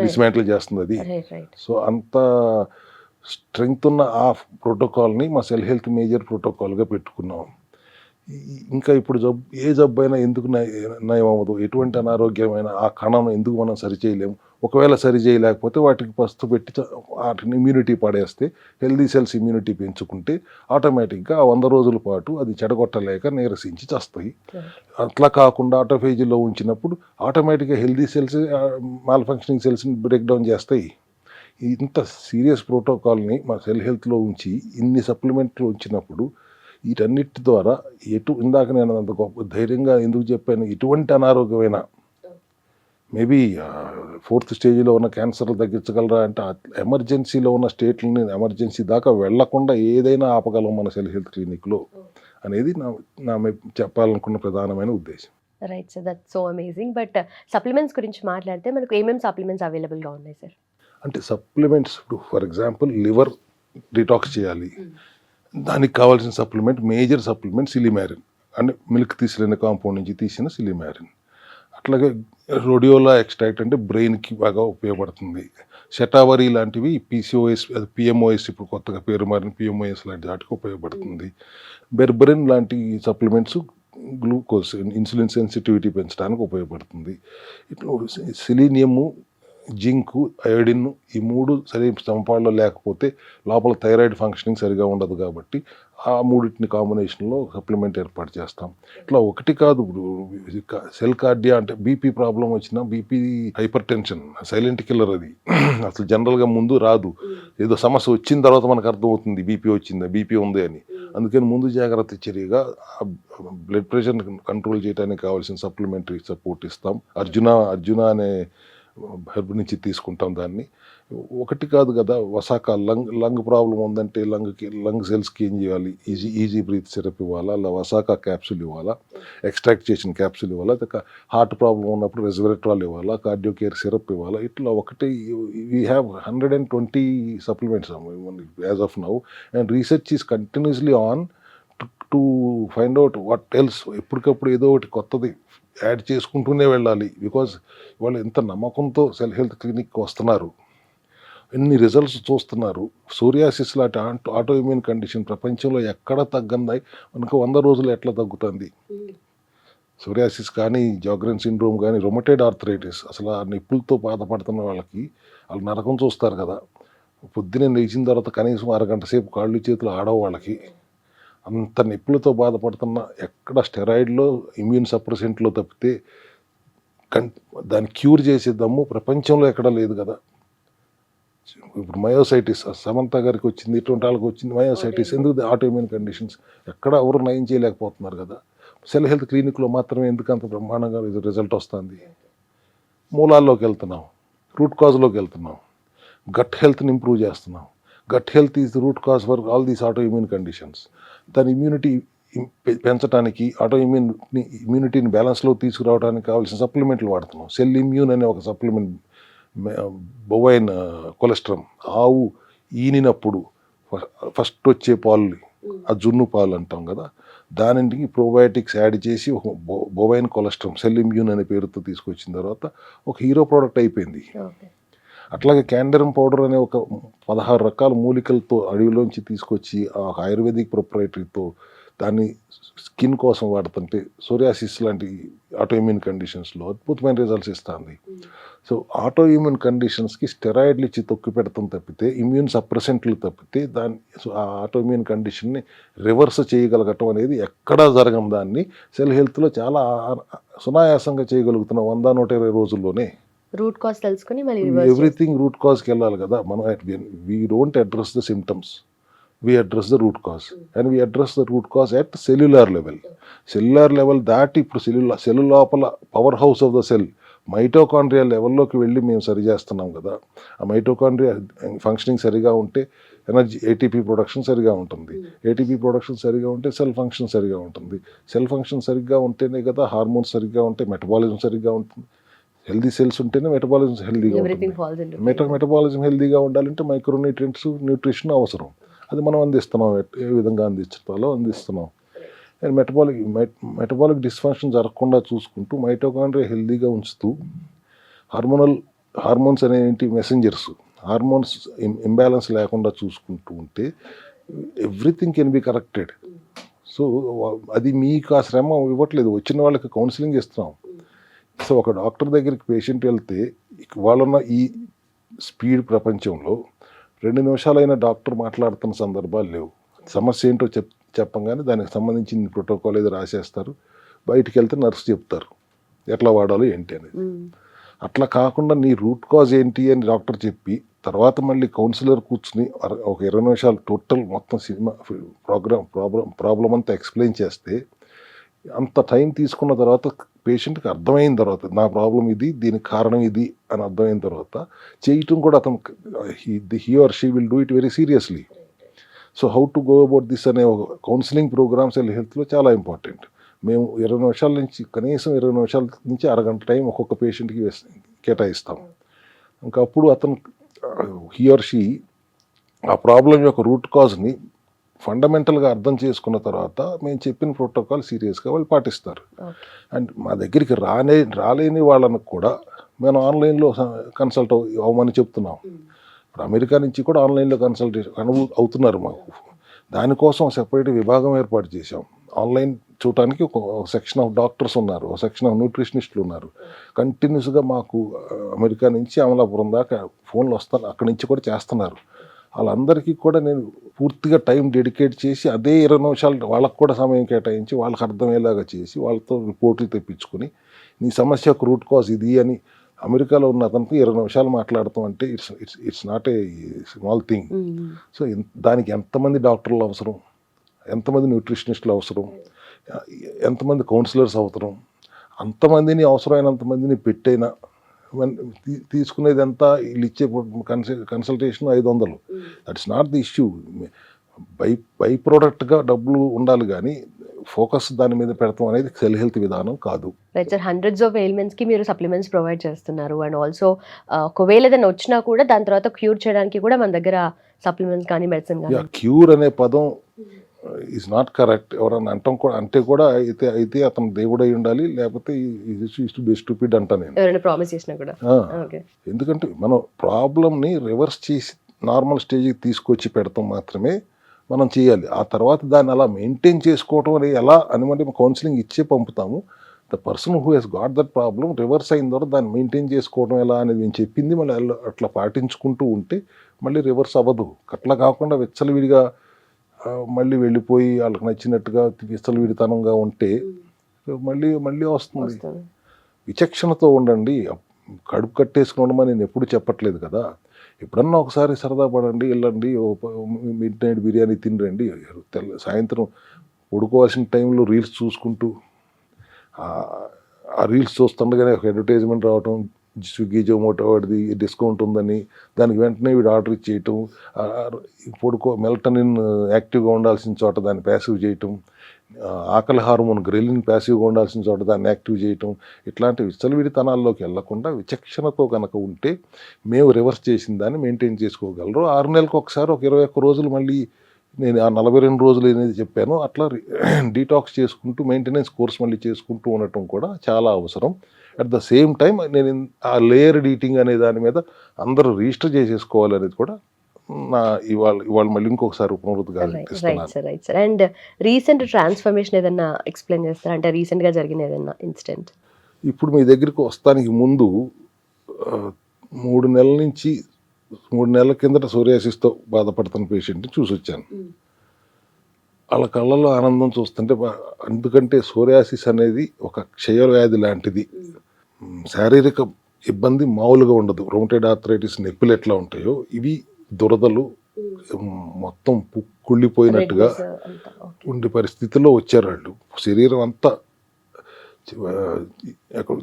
డిస్మాంటిల్ చేస్తుంది అది. సో అంత స్ట్రెంగ్త్ ఉన్న ఆ ప్రోటోకాల్ని మా సెల్ హెల్త్ మేజర్ ప్రోటోకాల్గా పెట్టుకున్నాం. ఇంకా ఇప్పుడు ఏ జబ్బు అయినా ఎందుకు నయం అవ్వదు, ఎటువంటి అనారోగ్యమైన ఆ కణం ఎందుకు మనం సరిచేయలేము. ఒకవేళ సరి చేయలేకపోతే వాటికి పస్తు పెట్టి వాటిని ఇమ్యూనిటీ పడేస్తే, హెల్దీ సెల్స్ ఇమ్యూనిటీ పెంచుకుంటే ఆటోమేటిక్గా 100 రోజుల పాటు అది చెడగొట్టలేక నీరసించి చస్తాయి. అట్లా కాకుండా ఆటోఫేజీలో ఉంచినప్పుడు ఆటోమేటిక్గా హెల్దీ సెల్స్ మాల్ ఫంక్షనింగ్ సెల్స్ని బ్రేక్ డౌన్ చేస్తాయి. ఇంత సీరియస్ ప్రోటోకాల్ని మా సెల్ హెల్త్లో ఉంచి ఇన్ని సప్లిమెంట్లు ఉంచినప్పుడు వీటన్నిటి ద్వారా ఇందాక నేను అంత గొప్ప ధైర్యంగా ఎందుకు చెప్పాను, ఎటువంటి అనారోగ్యమైన మేబీ 4th స్టేజ్లో ఉన్న క్యాన్సర్లు తగ్గించగలరా అంటే ఎమర్జెన్సీలో ఉన్న స్టేట్లని ఎమర్జెన్సీ దాకా వెళ్లకుండా ఏదైనా ఆపగలం మన సెల్ హెల్త్ క్లినిక్లో అనేది నా చెప్పాలనుకున్న ప్రధానమైన ఉద్దేశం. Right sir, that so amazing. But supplements గురించి మాట్లాడితే మనకు ఏమేమి సప్లిమెంట్స్ అవైలబుల్గా ఉన్నాయి సార్? అంటే సప్లిమెంట్స్ ఇప్పుడు ఫర్ ఎగ్జాంపుల్ లివర్ డిటాక్స్ చేయాలి, దానికి కావాల్సిన సప్లిమెంట్ మేజర్ సప్లిమెంట్ సిలిమారిన్, అంటే మిల్క్ తీసిన కాంపౌండ్ నుంచి తీసిన సిలిమారిన్. అట్లాగే రొడియోలా ఎక్స్ట్రాక్ట్ అంటే బ్రెయిన్కి బాగా ఉపయోగపడుతుంది. షటావరి లాంటివి పీసీఓఎస్, అది పిఎంఓఎస్, ఇప్పుడు కొత్తగా పేరు మారిన పిఎంఓఎస్ లాంటి వాటికి ఉపయోగపడుతుంది. బెర్బరిన్ లాంటి సప్లిమెంట్స్ గ్లూకోజ్ ఇన్సులిన్ సెన్సిటివిటీ పెంచడానికి ఉపయోగపడుతుంది. ఇట్లా సెలీనియము, జింకు, అయోడిన్ ఈ 3 సరైన సమపాళ్ళలో లేకపోతే లోపల థైరాయిడ్ ఫంక్షనింగ్ సరిగా ఉండదు కాబట్టి ఆ 3 కాంబినేషన్లో సప్లిమెంట్ ఏర్పాటు చేస్తాం. ఇట్లా ఒకటి కాదు, సెల్ కార్డియా అంటే బీపీ ప్రాబ్లం వచ్చినా, BP hyper tension silent killer అది అసలు జనరల్గా ముందు రాదు, ఏదో సమస్య వచ్చిన తర్వాత మనకు అర్థమవుతుంది బీపీ వచ్చిందా, బీపీ ఉంది అని. అందుకని ముందు జాగ్రత్త చర్యగా బ్లడ్ ప్రెషర్ కంట్రోల్ చేయడానికి కావాల్సిన సప్లిమెంటరీ సపోర్ట్ ఇస్తాం. అర్జున అనే హెర్బ్ నుంచి తీసుకుంటాం దాన్ని. ఒకటి కాదు కదా, వసాక లంగ్ ప్రాబ్లం ఉందంటే లంగ్ సెల్స్కి ఏం చేయాలి, ఈజీ బ్రీత్ సిరప్ ఇవ్వాలా, అలా వసాక క్యాప్సూల్ ఇవ్వాలా, ఎక్స్ట్రాక్ట్ చేసిన క్యాప్సూల్ ఇవ్వాలా, హార్ట్ ప్రాబ్లం ఉన్నప్పుడు రెస్వెరట్రాల్ ఇవ్వాలా, కార్డియో కేర్ సిరప్ ఇవ్వాలా. ఇట్లా ఒకటి we have 120 supplements as of now, and research is continuously on to find out what else. ఎప్పటికప్పుడు ఏదో ఒకటి కొత్తది యాడ్ చేసుకుంటూనే వెళ్ళాలి. బికాజ్ వాళ్ళు ఎంత నమ్మకంతో సెల్ హెల్త్ క్లినిక్కి వస్తున్నారు, ఎన్ని రిజల్ట్స్ చూస్తున్నారు. సోరియాసిస్ లాంటి ఆటో ఇమ్యూన్ కండిషన్ ప్రపంచంలో ఎక్కడ తగ్గందాయి, మనకు 100 రోజులు ఎట్లా తగ్గుతుంది. సోరియాసిస్ కానీ, జాగ్రెన్ సిండ్రోమ్ కానీ, రొమటైడ్ ఆర్థరైటిస్, అసలు ఆ నొప్పులతో బాధపడుతున్న వాళ్ళకి వాళ్ళు నరకం చూస్తారు కదా. పొద్దున్నే లేచిన తర్వాత కనీసం అరగంట సేపు కాళ్ళు చేతులు ఆడవు వాళ్ళకి. అంత నొప్పులతో బాధపడుతున్న ఎక్కడ స్టెరాయిడ్లో, ఇమ్యూన్ సప్రెసెంట్లో తప్పితే దాన్ని క్యూర్ చేసే దమ్ము ప్రపంచంలో ఎక్కడ లేదు కదా. ఇప్పుడు మయోసైటిస్ సమంత గారికి వచ్చింది, ఇటువంటి వాళ్ళకి వచ్చింది మయోసైటిస్. ఎందుకు? Autoimmune conditions. ఎక్కడ ఎవరు నయం చేయలేకపోతున్నారు కదా. సెల్ హెల్త్ క్లినిక్లో మాత్రమే ఎందుకు అంత బ్రహ్మాండంగా రిజల్ట్ వస్తుంది. మూలాల్లోకి వెళ్తున్నాం, రూట్ కాజ్లోకి వెళ్తున్నాం, గట్ హెల్త్ని ఇంప్రూవ్ చేస్తున్నాం. Gut health is the root cause for all these autoimmune conditions. దాని ఇమ్యూనిటీ పెంచడానికి, ఇమ్యూనిటీని బ్యాలెన్స్లో తీసుకురావడానికి కావాల్సిన సప్లిమెంట్లు వాడుతున్నాం. సెల్ ఇమ్యూన్ అనే ఒక సప్లిమెంట్, బొవైన్ కొలెస్ట్రామ్, ఆవు ఈనినప్పుడు ఫస్ట్ వచ్చే పాలు, ఆ జున్ను పాలు అంటాం కదా, దానికి ప్రోబయోటిక్స్ యాడ్ చేసి ఒక బొవైన్ కొలెస్ట్రామ్ సెల్ ఇమ్యూన్ అనే పేరుతో తీసుకొచ్చిన తర్వాత ఒక హీరో ప్రోడక్ట్ అయిపోయింది. అట్లాగే క్యాండరమ్ పౌడర్ అనే ఒక 16 రకాల మూలికలతో అడవిలోంచి తీసుకొచ్చి ఆ ఆయుర్వేదిక్ ప్రొప్రైటరీతో దాన్ని స్కిన్ కోసం వాడుతుంటే సోరియాసిస్ లాంటి ఆటోఇమ్యూన్ కండిషన్స్లో అద్భుతమైన రిజల్ట్స్ ఇస్తుంది. సో ఆటోఇమ్యూన్ కండిషన్స్కి స్టెరాయిడ్లు ఇచ్చి తొక్కి పెడతాం తప్పితే, ఇమ్యూన్ సప్రెసెంట్లు తప్పితే ఆ ఆటోఇమ్యూన్ కండిషన్ని రివర్స్ చేయగలగటం అనేది ఎక్కడా జరగం. దాన్ని సెల్ హెల్త్లో చాలా సునాయాసంగా చేయగలుగుతున్నాం 100-120 రోజుల్లోనే. రూట్ కాజ్ తెలుసుకుని మళ్ళీ ఎవ్రీథింగ్ రూట్ కాజ్కి వెళ్ళాలి కదా. మనం we don't address the symptoms, we address the root cause, and we address the root cause at cellular level. Cellular level దాటి ఇప్పుడు సెల్ లోపల power house of the cell mitochondria లెవెల్లోకి వెళ్ళి మేము సరి చేస్తున్నాం కదా. ఆ మైటోకాండ్రియా ఫంక్షనింగ్ సరిగా ఉంటే ఎనర్జీ, ఏటీపీ ప్రొడక్షన్ సరిగా ఉంటుంది. ఏటీపీ ప్రొడక్షన్ సరిగా ఉంటే సెల్ ఫంక్షన్ సరిగా ఉంటుంది. సెల్ ఫంక్షన్ సరిగ్గా ఉంటేనే కదా హార్మోన్స్ సరిగ్గా ఉంటే మెటబాలిజం సరిగ్గా ఉంటుంది. హెల్దీ సెల్స్ ఉంటేనే మెటబాలిజం హెల్దీగా ఉంటుంది. మెటబాలిజం హెల్దీగా ఉండాలంటే మైక్రోన్యూట్రియంట్స్, న్యూట్రిషన్ అవసరం. అది మనం అందిస్తున్నాం, ఏ విధంగా అందించాలో అందిస్తున్నాం. అండ్ మెటబాలిక్ డిస్ఫంక్షన్ జరగకుండా చూసుకుంటూ, మైటోకాండ్రియా హెల్దీగా ఉంచుతూ, హార్మోన్స్ అనేవి మెసెంజర్స్, హార్మోన్స్ ఇంబ్యాలెన్స్ లేకుండా చూసుకుంటూ ఉంటే everything can be corrected. So అది మీకు ఆ శ్రమ ఇవ్వట్లేదు, వచ్చిన వాళ్ళకి కౌన్సిలింగ్ ఇస్తున్నాం. సో ఒక డాక్టర్ దగ్గరికి పేషెంట్ వెళ్తే వాళ్ళన్న ఈ స్పీడ్ ప్రపంచంలో 2 నిమిషాలైన డాక్టర్ మాట్లాడుతున్న సందర్భాలు లేవు. సమస్య ఏంటో చెప్పంగానే దానికి సంబంధించిన ప్రోటోకాల్ ఏదో రాసేస్తారు, బయటికి వెళ్తే నర్సు చెప్తారు ఎట్లా వాడాలో ఏంటి అనేది. అట్లా కాకుండా నీ రూట్ కాజ్ ఏంటి అని డాక్టర్ చెప్పి తర్వాత మళ్ళీ కౌన్సిలర్ కూర్చుని ఒక 20 నిమిషాలు టోటల్ మొత్తం సినిమా ప్రాబ్లం అంతా ఎక్స్ప్లెయిన్ చేస్తే, అంత టైం తీసుకున్న తర్వాత పేషెంట్కి అర్థమైన తర్వాత నా ప్రాబ్లం ఇది, దీనికి కారణం ఇది అని అర్థమైన తర్వాత చేయటం కూడా అతను he or she will do it very seriously. So how to go about this అనే ఒక కౌన్సిలింగ్ ప్రోగ్రామ్స్ హెల్త్లో చాలా ఇంపార్టెంట్. మేము 20 నిమిషాల నుంచి కనీసం 20 నిమిషాల నుంచి అరగంట టైం ఒక్కొక్క పేషెంట్కి కేటాయిస్తాం. ఇంకా అప్పుడు అతను హీ ఆర్ షీ ఆ ప్రాబ్లం యొక్క రూట్ కాజ్ని ఫండమెంటల్గా అర్థం చేసుకున్న తర్వాత మేము చెప్పిన ప్రోటోకాల్ సీరియస్గా వాళ్ళు పాటిస్తారు. అండ్ మా దగ్గరికి రాలేని వాళ్ళకు కూడా మేము ఆన్లైన్లో కన్సల్ట్ అవ్వమని చెప్తున్నాం. ఇప్పుడు అమెరికా నుంచి కూడా ఆన్లైన్లో కన్సల్టేషన్ అవుతున్నారు మాకు. దానికోసం సెపరేట్ విభాగం ఏర్పాటు చేశాం. ఆన్లైన్ చూడటానికి ఒక సెక్షన్ ఆఫ్ డాక్టర్స్ ఉన్నారు, ఒక సెక్షన్ ఆఫ్ న్యూట్రిషనిస్టులు ఉన్నారు. కంటిన్యూస్గా మాకు అమెరికా నుంచి అమలాపురం దాకా ఫోన్లు వస్తారు, అక్కడి నుంచి కూడా చేస్తున్నారు. వాళ్ళందరికీ కూడా నేను పూర్తిగా టైం డెడికేట్ చేసి అదే 20 నిమిషాలు వాళ్ళకు కూడా సమయం కేటాయించి వాళ్ళకి అర్థమయ్యేలాగా చేసి వాళ్ళతో రిపోర్ట్లు తెప్పించుకొని నీ సమస్య యొక్క రూట్ కాజ్ ఇది అని అమెరికాలో ఉన్న అతనికి 20 నిమిషాలు మాట్లాడతాం అంటే it's not a small thing. So దానికి ఎంతమంది డాక్టర్లు అవసరం, ఎంతమంది న్యూట్రిషనిస్టులు అవసరం, ఎంతమంది కౌన్సిలర్స్ అవసరం, అంతమందిని అవసరమైనంతమందిని పెట్టైనా తీసుకునేది ఎంత, వీళ్ళు ఇచ్చే consultation 500. That's not the issue. బై ప్రోడక్ట్గా డబ్బులు ఉండాలి కానీ ఫోకస్ దాని మీద పెడతాం అనేది సెల్ హెల్త్ విధానం కాదు. రైట్ సార్, హండ్రెడ్స్ ఆఫ్ ఎయిల్మెంట్స్కి మీరు సప్లిమెంట్స్ ప్రొవైడ్ చేస్తున్నారు. అండ్ ఆల్సో ఒకవేళ ఏదైనా వచ్చినా కూడా దాని తర్వాత క్యూర్ చేయడానికి కూడా మన దగ్గర సప్లిమెంట్స్ కానీ మెడిసిన్ కానీ. క్యూర్ అనే పదం ఈజ్ నాట్ కరెక్ట్. ఎవరన్నా అంటాం కూడా అంటే కూడా అయితే అతను దేవుడై ఉండాలి, లేకపోతే స్టూపిడ్ అంటా నేను. ఎవరైనా ప్రామిస్ చేసినా కూడా. ఎందుకంటే మనం ప్రాబ్లమ్ని రివర్స్ చేసి నార్మల్ స్టేజ్కి తీసుకొచ్చి పెడతాం మాత్రమే మనం చేయాలి. ఆ తర్వాత దాన్ని అలా మెయింటైన్ చేసుకోవటం అనేది ఎలా అని మనం కౌన్సిలింగ్ ఇచ్చే పంపుతాము. The person who he's got that problem reverse అయిన తర్వాత దాన్ని మెయింటైన్ చేసుకోవడం ఎలా అనేది నేను చెప్పింది మళ్ళీ అట్లా పాటించుకుంటూ ఉంటే మళ్ళీ రివర్స్ అవ్వదు. అట్లా కాకుండా విచ్చలవిడిగా మళ్ళీ వెళ్ళిపోయి వాళ్ళకి నచ్చినట్టుగా విచ్చలవిడితనంగా ఉంటే మళ్ళీ మళ్ళీ వస్తుంది. విచక్షణతో ఉండండి. కడుపు కట్టేసుకుని ఉండమని నేను ఎప్పుడు చెప్పట్లేదు కదా. ఎప్పుడన్నా ఒకసారి సరదా పడండి, వెళ్ళండి, మిడ్ నైట్ బిర్యానీ తినరండి. సాయంత్రం పడుకోవాల్సిన టైంలో రీల్స్ చూసుకుంటూ ఆ రీల్స్ చూస్తుండగానే ఒక అడ్వర్టైజ్మెంట్ రావటం, స్విగ్గీ జొమాటో వాడిది డిస్కౌంట్ ఉందని దానికి వెంటనే వీడు ఆర్డర్ ఇచ్చేయటం, మెల్టనిన్ యాక్టివ్గా ఉండాల్సిన చోట దాన్ని ప్యాసివ్ చేయటం, ఆకలి హార్మోన్ గ్రెలిన్ ప్యాసివ్గా ఉండాల్సిన చోట దాన్ని యాక్టివ్ చేయటం, ఇట్లాంటి విచ్చలవిడితనాల్లోకి వెళ్లకుండా విచక్షణతో కనుక ఉంటే మేము రివర్స్ చేసిన దాన్ని మెయింటైన్ చేసుకోగలరు. 6 నెలలకు ఒకసారి ఒక 21 రోజులు మళ్ళీ నేను ఆ 42 రోజులు అనేది చెప్పాను అట్లా డీటాక్స్ చేసుకుంటూ మెయింటెనెన్స్ కోర్స్ మళ్ళీ చేసుకుంటూ ఉండటం కూడా చాలా అవసరం. అట్ ద సేమ్ టైం నేను ఆ లేయర్డ్ ఈటింగ్ అనే దాని మీద అందరూ రిజిస్టర్ చేసేసుకోవాలనేది కూడా నా ఇవాళ మళ్ళీ ఇంకొకసారి right sir. And recent transformation ఏదన్నా ఎక్స్ప్లెయిన్ చేస్తారా? అంటే రీసెంట్గా జరిగిన ఏదన్నా ఇన్సిడెంట్. ఇప్పుడు మీ దగ్గరికి వస్తానికి ముందు 3 నెలల కిందట సోరియాసిస్తో బాధపడుతున్న పేషెంట్ని చూసి వచ్చాను. వాళ్ళ కళ్ళలో ఆనందం చూస్తుంటే, ఎందుకంటే సోరియాసిస్ అనేది ఒక క్షయవ్యాధి లాంటిది. శారీరక ఇబ్బంది మామూలుగా ఉండదు. రొమటైడ్ ఆర్థరైటిస్ నొప్పులు ఎట్లా ఉంటాయో ఇవి దురదలు మొత్తం కుళ్ళిపోయినట్టుగా ఉండే పరిస్థితిలో వచ్చారు వాళ్ళు. శరీరం అంతా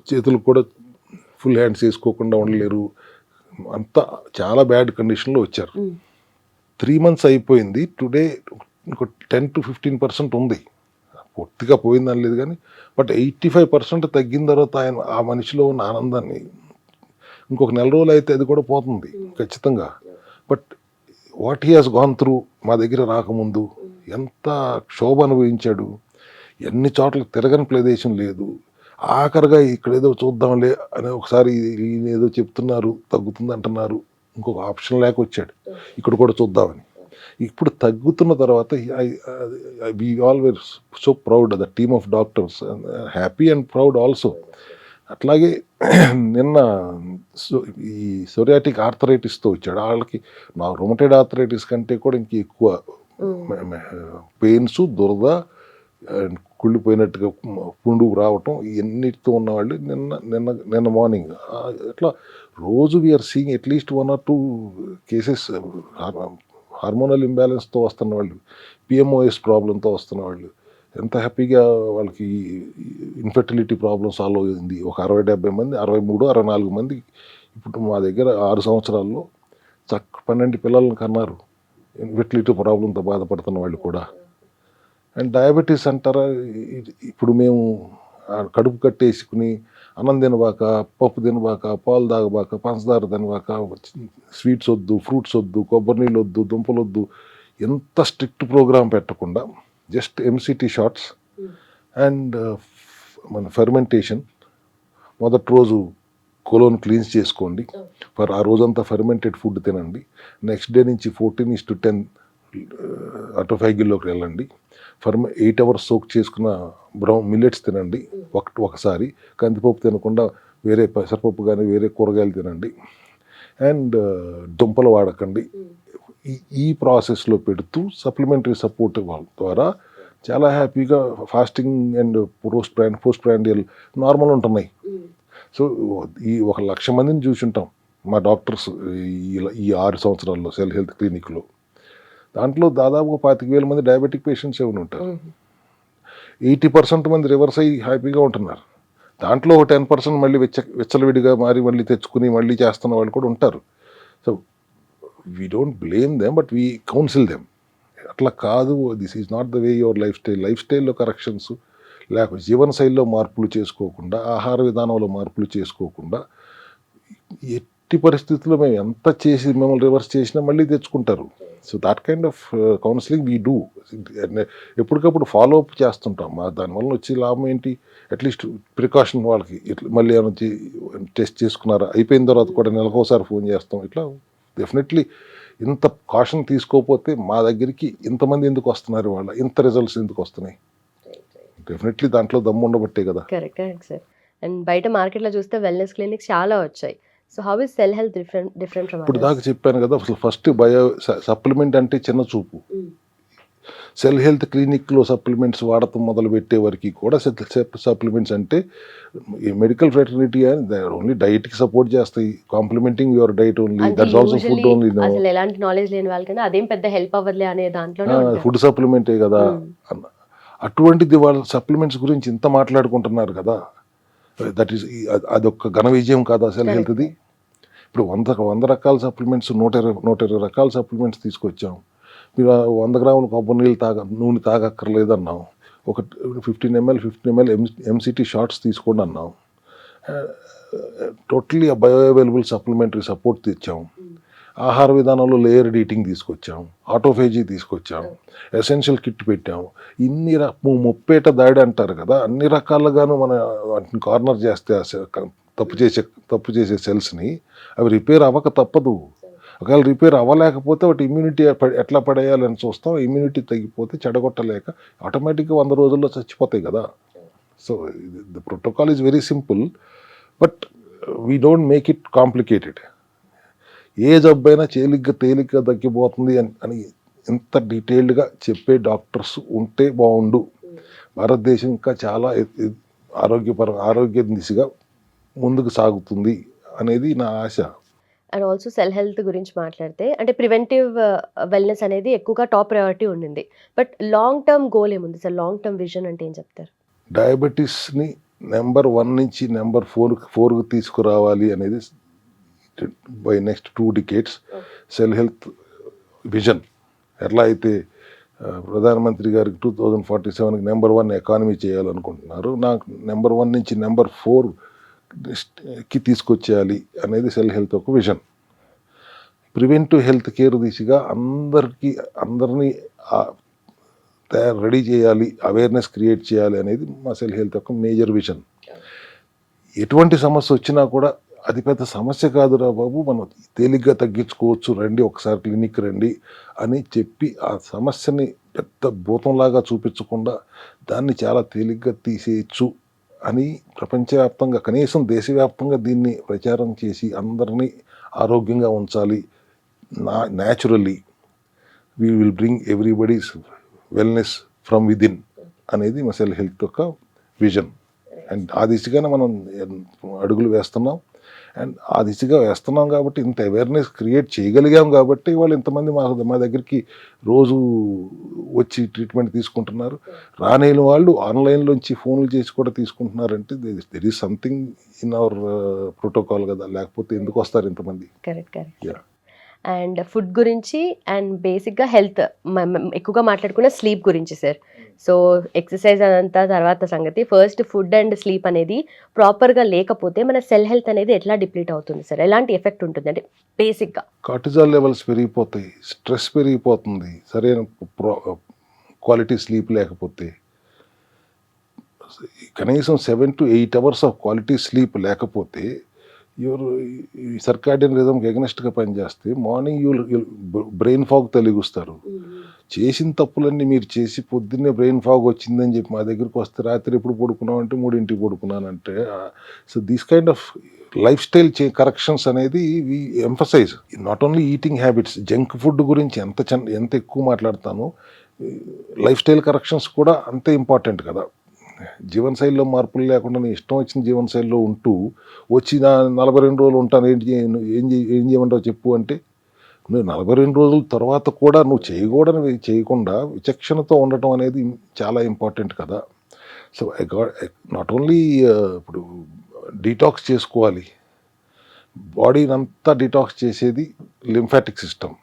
చేతులు కూడా ఫుల్ హ్యాండ్స్ వేసుకోకుండా ఉండలేరు, అంతా చాలా బ్యాడ్ కండిషన్లో వచ్చారు. 3 months అయిపోయింది. టుడే ఇంకో 10 to 15% ఉంది. పూర్తిగా పోయిందని లేదు కానీ బట్ 85% తగ్గిన తర్వాత ఆ మనిషిలో ఉన్న ఆనందాన్ని ఇంకొక 4 రోజులు అయితే అది కూడా పోతుంది ఖచ్చితంగా. But what he has gone through మా దగ్గర రాకముందు ఎంత క్షోభ అనుభవించాడు, ఎన్ని చోట్ల తిరగని ప్రదేశం లేదు. ఆఖరిగా ఇక్కడ ఏదో చూద్దాంలే అని ఒకసారి ఏదో చెప్తున్నారు తగ్గుతుంది అంటున్నారు, ఇంకొక ఆప్షన్ లేక వచ్చాడు ఇక్కడ కూడా చూద్దామని. ఇప్పుడు తగ్గుతున్న తర్వాత we all were so proud, the team of doctors happy and proud also. అట్లాగే నిన్న ఈ సోరియాటిక్ ఆర్థరైటిస్తో వచ్చాడు. వాళ్ళకి నా రొమటైడ్ ఆర్థరైటిస్ కంటే కూడా ఇంక ఎక్కువ పెయిన్స్, దురద, కుళ్ళిపోయినట్టుగా పుండు రావటం ఇవన్నిటితో ఉన్నవాళ్ళు నిన్న మార్నింగ్ అట్లా రోజు we are seeing at least 1 or 2 cases hormonal ఇంబ్యాలెన్స్తో వస్తున్న వాళ్ళు, పిఎంఓఎస్ ప్రాబ్లంతో వస్తున్న వాళ్ళు, ఎంత హ్యాపీగా వాళ్ళకి ఇన్ఫెర్టిలిటీ ప్రాబ్లమ్ సాల్వ్ అయింది. ఒక 60-70 మంది, 63-64 మంది ఇప్పుడు మా దగ్గర 6 సంవత్సరాల్లో 12 పిల్లలను కన్నారు. ఇన్ఫెర్టిలిటీ ప్రాబ్లంతో బాధపడుతున్న వాళ్ళు కూడా. అండ్ డయాబెటీస్ అంటారా, ఇప్పుడు మేము కడుపు కట్టేసుకుని అన్నం తినబాక, పప్పు తినబాక, పాలు తాగబాక, పంచదార తినబాక, స్వీట్స్ వద్దు, ఫ్రూట్స్ వద్దు, కొబ్బరి నీళ్ళు వద్దు, దుంపలు వద్దు, ఎంత స్ట్రిక్ట్ ప్రోగ్రామ్ పెట్టకుండా జస్ట్ ఎంసిటీ షాట్స్ అండ్ మన ఫెర్మెంటేషన్. మొదటి రోజు కొలోన్ క్లీన్స్ చేసుకోండి, ఆ రోజంతా ఫెర్మెంటెడ్ ఫుడ్ తినండి. నెక్స్ట్ డే నుంచి 14:10 ఆటోఫాగీలోకి వెళ్ళండి. 8 hours సోక్ చేసుకున్న బ్రౌన్ మిల్లెట్స్ తినండి ఒకసారి. కందిపప్పు తినకుండా వేరే పెసరపప్పు కానీ వేరే కూరగాయలు తినండి. అండ్ దుంపలు వాడకండి. ఈ ప్రాసెస్లో పెడుతూ సప్లిమెంటరీ సపోర్ట్ ద్వారా చాలా హ్యాపీగా fasting and post prandial normal ఉంటున్నాయి. సో ఈ 1,00,000 మందిని చూసుంటాం మా డాక్టర్స్ ఈ 6 సంవత్సరాల్లో సెల్ హెల్త్ క్లినిక్లో. దాంట్లో దాదాపు 25,000 మంది డయాబెటిక్ పేషెంట్స్ ఏమైనా ఉంటారు. 80% మంది రివర్స్ అయ్యి హ్యాపీగా ఉంటున్నారు. దాంట్లో ఒక 10% మళ్ళీ విచ్చలవిడిగా మారి మళ్ళీ తెచ్చుకుని మళ్ళీ చేస్తున్న వాళ్ళు కూడా ఉంటారు. So we don't blame them, but we counsel them. అట్లా కాదు, this is not the way your life స్టైల్లో కరెక్షన్స్, లేకపోతే జీవనశైలిలో మార్పులు చేసుకోకుండా, ఆహార విధానంలో మార్పులు చేసుకోకుండా, ఎట్టి పరిస్థితుల్లో మేము ఎంత చేసి మిమ్మల్ని రివర్స్ చేసినా మళ్ళీ తెచ్చుకుంటారు. So that kind of counselling we do. ఎప్పటికప్పుడు ఫాలో అప్ చేస్తుంటాం. దానివల్ల వచ్చే లాభం ఏంటి? అట్లీస్ట్ ప్రికాషన్ వాళ్ళకి మళ్ళీ ఏమైనా టెస్ట్ చేసుకున్నారా, అయిపోయిన తర్వాత కూడా నెలకోసారి ఫోన్ చేస్తాం. ఇట్లా డెఫినెట్లీ ఇంత కాషన్ తీసుకోకపోతే మా దగ్గరికి ఇంతమంది ఎందుకు వస్తున్నారు, వాళ్ళ ఇంత రిజల్ట్స్ ఎందుకు వస్తున్నాయి? డెఫినెట్లీ దాంట్లో దమ్ము ఉండబట్టే కదా. Correct sir. అండ్ బయట మార్కెట్లో చూస్తే వెల్నెస్ క్లినిక్స్ చాలా వచ్చాయి. So how is cell health different from ఇప్పుడు దాకా చెప్పాను కదా, అసలు ఫస్ట్ సప్లిమెంట్ అంటే చిన్న చూపు. సెల్ హెల్త్ క్లినిక్లో సప్లిమెంట్స్ వాడటం మొదలు పెట్టే వరకు కూడా సప్లిమెంట్స్ అంటే మెడికల్ ఫ్రెటర్నిటీ అని ఓన్లీ డైట్కి సపోర్ట్ చేస్తాయి. Complementing your diet only, that's also food only. అసలు ఎలాంటి నాలెడ్జ్ లేని వాళ్ళకన్నా అదేం పెద్ద హెల్ప్ అవ్వదులే అనే దాంట్లో ఫుడ్ సప్లిమెంటే కదా అన్న. అటువంటిది వాళ్ళ సప్లిమెంట్స్ గురించి ఇంత మాట్లాడుకుంటున్నారు కదా, దట్ ఈస్ అదొక ఘన విజయం కాదా సెల్ హెల్త్ది? ఇప్పుడు 100 రకాల సప్లిమెంట్స్, 120 రకాల సప్లిమెంట్స్ తీసుకొచ్చాం. మీరు 100 గ్రాముల కొబ్బరి నీళ్ళు నూనె తాగక్కర్లేదన్నాం. ఒక 15 ml ఎంసిటీ షార్ట్స్ తీసుకోండి అన్నాం. Totally bio available supplementary support తెచ్చాం. ఆహార విధానంలో లేయర్డ్ ఈటింగ్ తీసుకొచ్చాం, ఆటోఫేజీ తీసుకొచ్చాం, ఎసెన్షియల్ కిట్ పెట్టాం. ఇన్ని ముప్పేట దాడి అంటారు కదా, అన్ని రకాలుగాను మన వాటిని కార్నర్ చేస్తే తప్పు చేసే సెల్స్ని అవి రిపేర్ అవ్వక తప్పదు. ఒకవేళ రిపేర్ అవ్వలేకపోతే వాటి ఇమ్యూనిటీ ఎట్లా పడేయాలని చూస్తాం. ఇమ్యూనిటీ తగ్గిపోతే చెడగొట్టలేక ఆటోమేటిక్గా 100 రోజుల్లో చచ్చిపోతాయి కదా. So the protocol is very simple, but we don't make it complicated. ఏ జబ్బైనా తేలిగ్గా తగ్గిపోతుంది అని ఇంత డీటెయిల్డ్గా చెప్పే డాక్టర్స్ ఉంటే బాగుండు. భారతదేశం ఇంకా చాలా ఆరోగ్య దిశగా ముందుకు సాగుతుంది అనేది నా ఆశ. అండ్ ఆల్సో సెల్ హెల్త్ గురించి మాట్లాడితే అంటే ప్రివెంటివ్ వెల్నెస్ అనేది ఎక్కువగా టాప్ ప్రయారిటీ ఉండింది. బట్ లాంగ్ టర్మ్ గోల్ ఏముంది సార్? లాంగ్ టర్మ్ విజన్ అంటే ఏం చెప్తారు? డయాబెటీస్ని నెంబర్ 1 నుంచి నెంబర్ 4కు తీసుకురావాలి అనేది by next 2 decades cell health vision. ఎట్లా అయితే ప్రధానమంత్రి గారికి 2047కి నెంబర్ 1 ఎకానమీ చేయాలనుకుంటున్నారు, నాకు నెంబర్ 1 నుంచి నెంబర్ 4కి తీసుకొచ్చేయాలి అనేది సెల్ హెల్త్ ఒక విజన్. ప్రివెంటివ్ హెల్త్ కేర్ దిశగా అందరినీ రెడీ చేయాలి, అవేర్నెస్ క్రియేట్ చేయాలి అనేది మా సెల్ హెల్త్ యొక్క మేజర్ విజన్. ఎటువంటి సమస్య వచ్చినా కూడా అది పెద్ద సమస్య కాదురా బాబు, మనం తేలిగ్గా తగ్గించుకోవచ్చు, రండి ఒకసారి క్లినిక్ రండి అని చెప్పి ఆ సమస్యని పెద్ద భూతంలాగా చూపించకుండా దాన్ని చాలా తేలిగ్గా తీసేయచ్చు అని ప్రపంచవ్యాప్తంగా, కనీసం దేశవ్యాప్తంగా దీన్ని ప్రచారం చేసి అందరినీ ఆరోగ్యంగా ఉంచాలి. Naturally we will bring everybody's wellness from within అనేది మా సెల్ హెల్త్ యొక్క విజన్. అండ్ ఆ దిశగానే మనం అడుగులు వేస్తున్నాం. అండ్ ఆ దిశగా వేస్తున్నాం కాబట్టి, ఇంత అవేర్నెస్ క్రియేట్ చేయగలిగాం కాబట్టి వాళ్ళు ఇంతమంది మా దగ్గరికి రోజు వచ్చి ట్రీట్మెంట్ తీసుకుంటున్నారు. రాలేని వాళ్ళు ఆన్లైన్లోంచి ఫోన్లు చేసి కూడా తీసుకుంటున్నారంటే there is something in our protocol కదా, లేకపోతే ఎందుకు వస్తారు ఇంతమంది? కరెక్ట్. Yeah. అండ్ ఫుడ్ గురించి అండ్ బేసిక్గా హెల్త్ ఎక్కువగా మాట్లాడుకున్న స్లీప్ గురించి సార్. సో ఎక్సర్సైజ్ అదంతా తర్వాత సంగతి, ఫస్ట్ ఫుడ్ అండ్ స్లీప్ అనేది ప్రాపర్గా లేకపోతే మన సెల్ హెల్త్ అనేది ఎట్లా డిప్లీట్ అవుతుంది సార్? ఎలాంటి ఎఫెక్ట్ ఉంటుంది అంటే బేసిక్గా? కార్టిజాల్ లెవెల్స్ పెరిగిపోతాయి, స్ట్రెస్ పెరిగిపోతుంది, సరైన క్వాలిటీ స్లీప్ లేకపోతే. కనీసం 7 to 8 hours of quality sleep లేకపోతే ఎవరు ఈ సర్కాడియన్ రిథమ్కి ఎగనెస్ట్గా పనిచేస్తే మార్నింగ్ బ్రెయిన్ ఫాగ్ తొలగిస్తారు. చేసిన తప్పులన్నీ మీరు చేసి పొద్దున్నే బ్రెయిన్ ఫాగ్ వచ్చిందని చెప్పి మా దగ్గరికి వస్తే రాత్రి ఎప్పుడు పడుకున్నావు అంటే 3ంటికి పడుకున్నానంటే, so this kind of lifestyle corrections అనేది we emphasize. Not only eating habits, junk food గురించి ఎంత ఎక్కువ మాట్లాడతానో లైఫ్ స్టైల్ కరెక్షన్స్ కూడా అంతే ఇంపార్టెంట్ కదా. జీవనశైలిలో మార్పులు లేకుండా నీ ఇష్టం వచ్చిన జీవనశైలిలో ఉంటూ వచ్చి 42 రోజులు ఉంటాను ఏం చేయమంటావు చెప్పు అంటే, నువ్వు 42 రోజుల తర్వాత కూడా నువ్వు చేయకూడని చేయకుండా విచక్షణతో ఉండటం అనేది చాలా ఇంపార్టెంట్ కదా. సో నాట్ ఓన్లీ ఇప్పుడు డీటాక్స్ చేసుకోవాలి, బాడీని అంతా డీటాక్స్ చేసేది లింఫాటిక్ సిస్టమ్.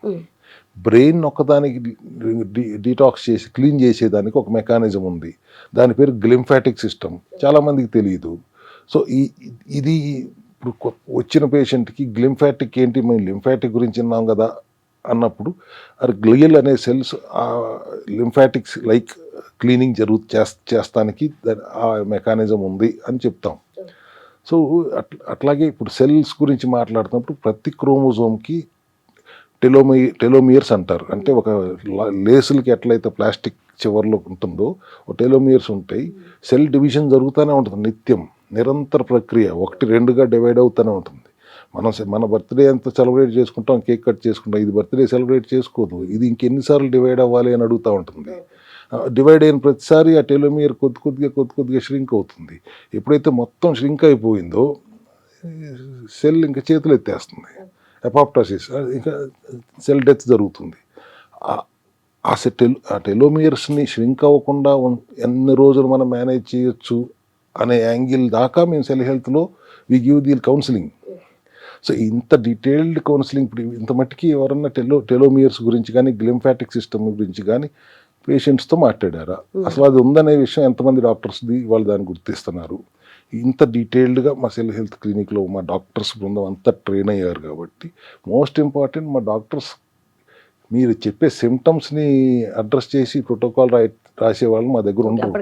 బ్రెయిన్ ఒక్కదానికి డీటాక్స్ చేసి క్లీన్ చేసేదానికి ఒక మెకానిజం ఉంది, దాని పేరు గ్లింఫాటిక్ సిస్టమ్. చాలామందికి తెలియదు. సో ఇది ఇప్పుడు వచ్చిన పేషెంట్కి గ్లింఫాటిక్ ఏంటి, మేము లింఫాటిక్ గురించి విన్నాం కదా అన్నప్పుడు, అది గ్లియల్ అనే సెల్స్ లింఫాటిక్స్ లైక్ క్లీనింగ్ చేస్తానికి ఆ మెకానిజం ఉంది అని చెప్తాం. సో అట్లాగే ఇప్పుడు సెల్స్ గురించి మాట్లాడుతున్నప్పుడు ప్రతి క్రోమోజోమ్కి టెలోమియర్స్ అంటారు. అంటే ఒక లేసులకి ఎట్లయితే ప్లాస్టిక్ చివర్లో ఉంటుందో ఒక టెలోమియర్స్ ఉంటాయి. సెల్ డివిజన్ జరుగుతూనే ఉంటుంది, నిత్యం నిరంతర ప్రక్రియ, 1-2గా డివైడ్ అవుతూనే ఉంటుంది. మన బర్త్డే ఎంత సెలబ్రేట్ చేసుకుంటాం, కేక్ కట్ చేసుకుంటాం, ఇది బర్త్డే సెలబ్రేట్ చేసుకోదు, ఇది ఇంకెన్నిసార్లు డివైడ్ అవ్వాలి అని అడుగుతూ ఉంటుంది. డివైడ్ అయిన ప్రతిసారి ఆ టెలోమియర్ కొద్ది కొద్దిగా ష్రింక్ అవుతుంది. ఎప్పుడైతే మొత్తం ష్రింక్ అయిపోయిందో సెల్ ఇంకా చేతులు ఎత్తేస్తుంది, ఎపాప్టోసిస్, ఇంకా సెల్ డెత్ జరుగుతుంది. ఆ టెలోమియర్స్ని ష్రింక్ అవ్వకుండా ఎన్ని రోజులు మనం మేనేజ్ చేయొచ్చు అనే యాంగిల్ దాకా మేము సెల్ హెల్త్లో we give the counselling. So ఇంత డీటెయిల్డ్ కౌన్సిలింగ్ ఇప్పుడు ఇంత మట్టికి ఎవరన్నా టెలోమియర్స్ గురించి కానీ గ్లింఫాటిక్ సిస్టమ్ గురించి కానీ పేషెంట్స్తో మాట్లాడారా? అసలు అది ఉందనే విషయం ఎంతమంది డాక్టర్స్ది వాళ్ళు దాన్ని గుర్తిస్తున్నారు? ఇంత డీటెయిల్డ్గా మా సెల్ హెల్త్ క్లినిక్లో మా డాక్టర్స్ బృందం అంతా ట్రైన్ అయ్యారు కాబట్టి, మోస్ట్ ఇంపార్టెంట్ మా డాక్టర్స్ మీరు చెప్పే సిమ్టమ్స్ని అడ్రస్ చేసి ప్రోటోకాల్ రాసే వాళ్ళు మా దగ్గర ఉండరు.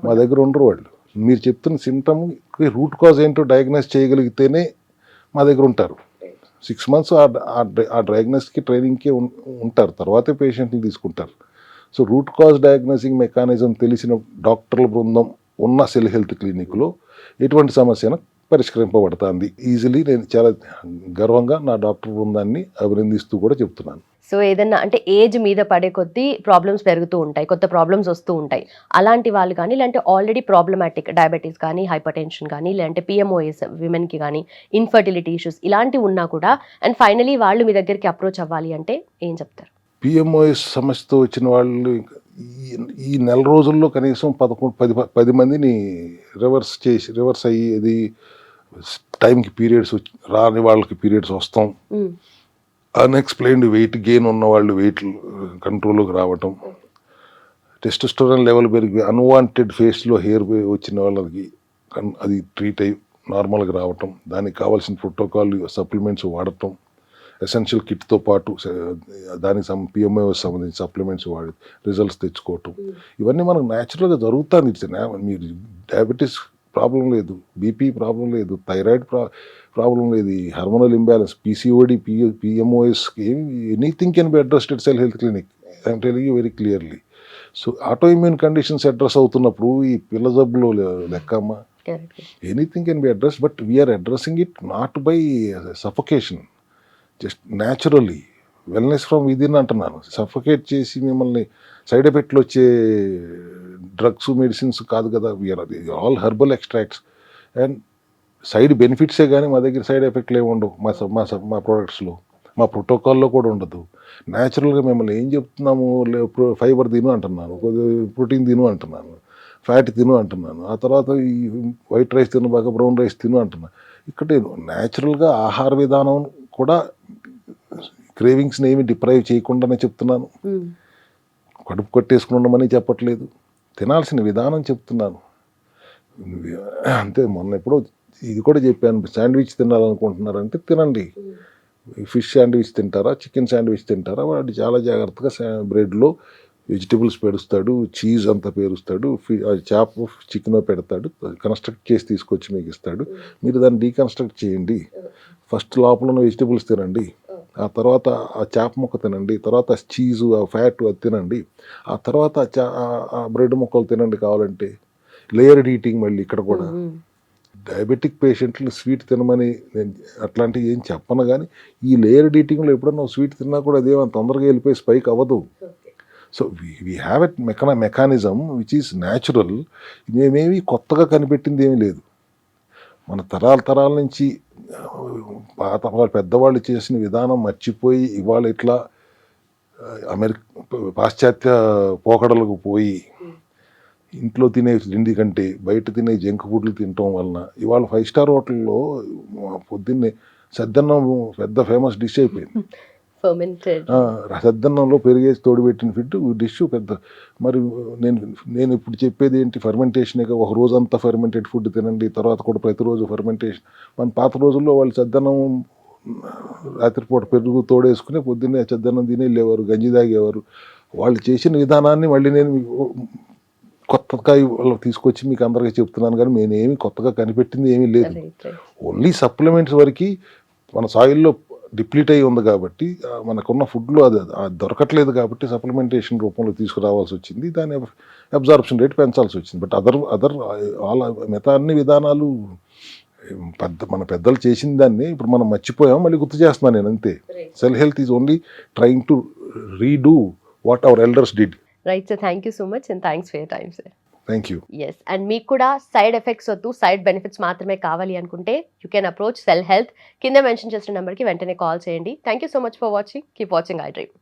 మా దగ్గర ఉండరు వాళ్ళు. మీరు చెప్తున్న సిమ్టమ్కి రూట్ కాజ్ ఏంటో డయాగ్నైజ్ చేయగలిగితేనే మా దగ్గర ఉంటారు. 6 months ఆ డయాగ్నోస్కి ట్రైనింగ్కే ఉంటారు, తర్వాతే పేషెంట్ని తీసుకుంటారు. So root cause diagnosing mechanism తెలిసిన డాక్టర్ల బృందం ఉన్న సెల్ హెల్త్ క్లినిక్లో ఎటువంటి సమస్యను పరిష్కరింపబడుతుంది ఈజీలీ. నేను చాలా గర్వంగా నా డాక్టర్ బృందాన్ని అభినందిస్తూ కూడా చెప్తున్నాను. సో ఏదన్నా అంటే ఏజ్ మీద పడే కొద్దీ ప్రాబ్లమ్స్ పెరుగుతూ ఉంటాయి, కొత్త ప్రాబ్లమ్స్ వస్తూ ఉంటాయి. అలాంటి వాళ్ళు కానీ, లేదంటే ఆల్రెడీ ప్రాబ్లమాటిక్ డయాబెటీస్ కానీ, హైపర్ టెన్షన్ కానీ, లేదంటే పిఎంఓఎస్ విమెన్కి కానీ, ఇన్ఫర్టిలిటీ ఇష్యూస్ ఇలాంటివి ఉన్నా కూడా అండ్ ఫైనలీ వాళ్ళు మీ దగ్గరికి అప్రోచ్ అవ్వాలి అంటే ఏం చెప్తారు? పిఎంఓఎస్ సమస్యతో వచ్చిన వాళ్ళు ఈ నెల రోజుల్లో కనీసం 10 మందిని రివర్స్ అయ్యి అది టైంకి పీరియడ్స్ రాని వాళ్ళకి పీరియడ్స్ వస్తాం, అన్ఎక్స్ప్లెయిన్డ్ వెయిట్ గెయిన్ ఉన్న వాళ్ళు వెయిట్ కంట్రోల్లోకి రావటం, టెస్టోస్టెరాన్ లెవెల్ పెరిగి అన్వాంటెడ్ ఫేస్లో హెయిర్ వచ్చిన వాళ్ళకి అది ట్రీట్ అయ్యి నార్మల్గా రావటం, దానికి కావాల్సిన ప్రోటోకాల్ సప్లిమెంట్స్ వాడటం, ఎసెన్షియల్ కిట్తో పాటు దానికి పిఎంఓఎస్ సంబంధించిన సప్లిమెంట్స్ వాడి రిజల్ట్స్ తెచ్చుకోవటం, ఇవన్నీ మనకు న్యాచురల్గా జరుగుతుంది. మీరు డయాబెటీస్ ప్రాబ్లం లేదు, బీపీ ప్రాబ్లం లేదు, థైరాయిడ్ ప్రాబ్లం లేదు, hormonal imbalance, PCOD, PMOS, anything can be addressed at cell health clinic. I'm telling you very clearly. So autoimmune conditions address అవుతున్నప్పుడు ఈ పిల్ల జబ్బులో లెక్కమ్మా, anything can be address, but we are addressing it not by suffocation, just naturally wellness from within అంటున్నాను. Suffocate చేసి మిమ్మల్ని side ఎఫెక్ట్లు వచ్చే డ్రగ్స్ మెడిసిన్స్ కాదు కదా. We are all herbal extracts and side బెనిఫిట్సే కానీ మా దగ్గర సైడ్ ఎఫెక్ట్లు ఏమి ఉండవు మా ప్రోడక్ట్స్లో, మా ప్రోటోకాల్లో కూడా ఉండదు. న్యాచురల్గా మిమ్మల్ని ఏం చెప్తున్నాము, ఫైబర్ తిను అంటున్నాను, ప్రోటీన్ తిను అంటున్నాను, ఫ్యాట్ తిను అంటున్నాను, ఆ తర్వాత ఈ వైట్ రైస్ తిను బాగా, బ్రౌన్ రైస్ తిను అంటున్నాను. ఇక్కడ న్యాచురల్గా ఆహార విధానం కూడా క్రేవింగ్స్ని ఏమి డిప్రైవ్ చేయకుండానే చెప్తున్నాను. కడుపు కొట్టేసుకుని ఉండమని చెప్పట్లేదు, తినాల్సిన విధానం చెప్తున్నాను. అంతే. మొన్న ఎప్పుడో ఇది కూడా చెప్పాను, శాండ్విచ్ తినాలనుకుంటున్నారంటే తినండి. ఫిష్ శాండ్విచ్ తింటారా, చికెన్ శాండ్విచ్ తింటారా, వాడు చాలా జాగ్రత్తగా బ్రెడ్లో వెజిటబుల్స్ పెడుస్తాడు, చీజ్ అంతా పేరుస్తాడు, చేప చికెన్ పెడతాడు, కన్స్ట్రక్ట్ చేసి తీసుకొచ్చి మీకు ఇస్తాడు. మీరు దాన్ని డీకన్స్ట్రక్ట్ చేయండి. ఫస్ట్ లోపల ఉన్న వెజిటబుల్స్ తినండి, ఆ తర్వాత ఆ చేప ముక్క తినండి, తర్వాత చీజు ఆ ఫ్యాట్ అది తినండి, ఆ తర్వాత ఆ బ్రెడ్ ముక్కలు తినండి కావాలంటే. Layered eating. మళ్ళీ ఇక్కడ కూడా డయాబెటిక్ పేషెంట్లు స్వీట్ తినమని నేను అట్లాంటివి ఏం చెప్పను, కానీ ఈ లేయర్డ్ ఈటింగ్లో ఎప్పుడన్నా స్వీట్ తిన్నా కూడా అదేమో తొందరగా వెళ్ళిపోయి స్పైక్ అవ్వదు. So we have at mechanism which is natural. మేమేమి కొత్తగా కనిపెట్టింది ఏమీ లేదు. మన తరాల నుంచి పెద్దవాళ్ళు చేసిన విధానం మర్చిపోయి ఇవాళ ఇట్లా పాశ్చాత్య పోకడలకు పోయి ఇంట్లో తినే తిండి కంటే బయట తినే జంక్ ఫుడ్లు తినటం వలన ఇవాళ 5 స్టార్ హోటల్లో పొద్దున్నే సద్దన్నం పెద్ద ఫేమస్ డిష్ అయిపోయింది. సద్దన్నంలో పెరిగేసి తోడుపెట్టిన డిష్ పెద్ద. మరి నేను ఇప్పుడు చెప్పేది ఏంటి, ఫర్మెంటేషనే. ఒక రోజంతా ఫర్మెంటెడ్ ఫుడ్ తినండి, తర్వాత కూడా ప్రతిరోజు ఫర్మెంటేషన్. మన పాత రోజుల్లో వాళ్ళు సద్దన్నం రాత్రిపూట పెరుగు తోడేసుకుని పొద్దున్నే సద్దన్నం తిని వెళ్ళేవారు, గంజి తాగేవారు. వాళ్ళు చేసిన విధానాన్ని మళ్ళీ నేను కొత్తగా వాళ్ళకి తీసుకొచ్చి మీకు అందరికీ చెప్తున్నాను, కానీ నేనేమి కొత్తగా కనిపెట్టింది ఏమీ లేదు. ఓన్లీ సప్లిమెంట్స్ వరకు మన సాయిల్లో డిప్లీట్ అయ్యి ఉంది కాబట్టి, మనకున్న ఫుడ్లో అది దొరకట్లేదు కాబట్టి సప్లిమెంటేషన్ రూపంలో తీసుకురావాల్సి వచ్చింది. దాని అబ్జార్ప్షన్ రేట్ పెంచాల్సి వచ్చింది. బట్ అదర్ మిగతా అన్ని విధానాలు మన పెద్దలు చేసిన దాన్ని ఇప్పుడు మనం మర్చిపోయాం, మళ్ళీ గుర్తు చేస్తున్నాను నేను, అంతే. Cell health is only trying to redo what our elders did. Right sir, thank you so much and thanks for your time sir. Thank you. Yes, and మీకు కూడా సైడ్ ఎఫెక్ట్స్ వద్దు, సైడ్ బెనిఫిట్స్ మాత్రమే కావాలి అనుకుంటే you can approach cell health. కింద mention చేసిన నెంబర్కి వెంటనే కాల్ చేయండి. Thank you so much for watching. Keep watching I dream.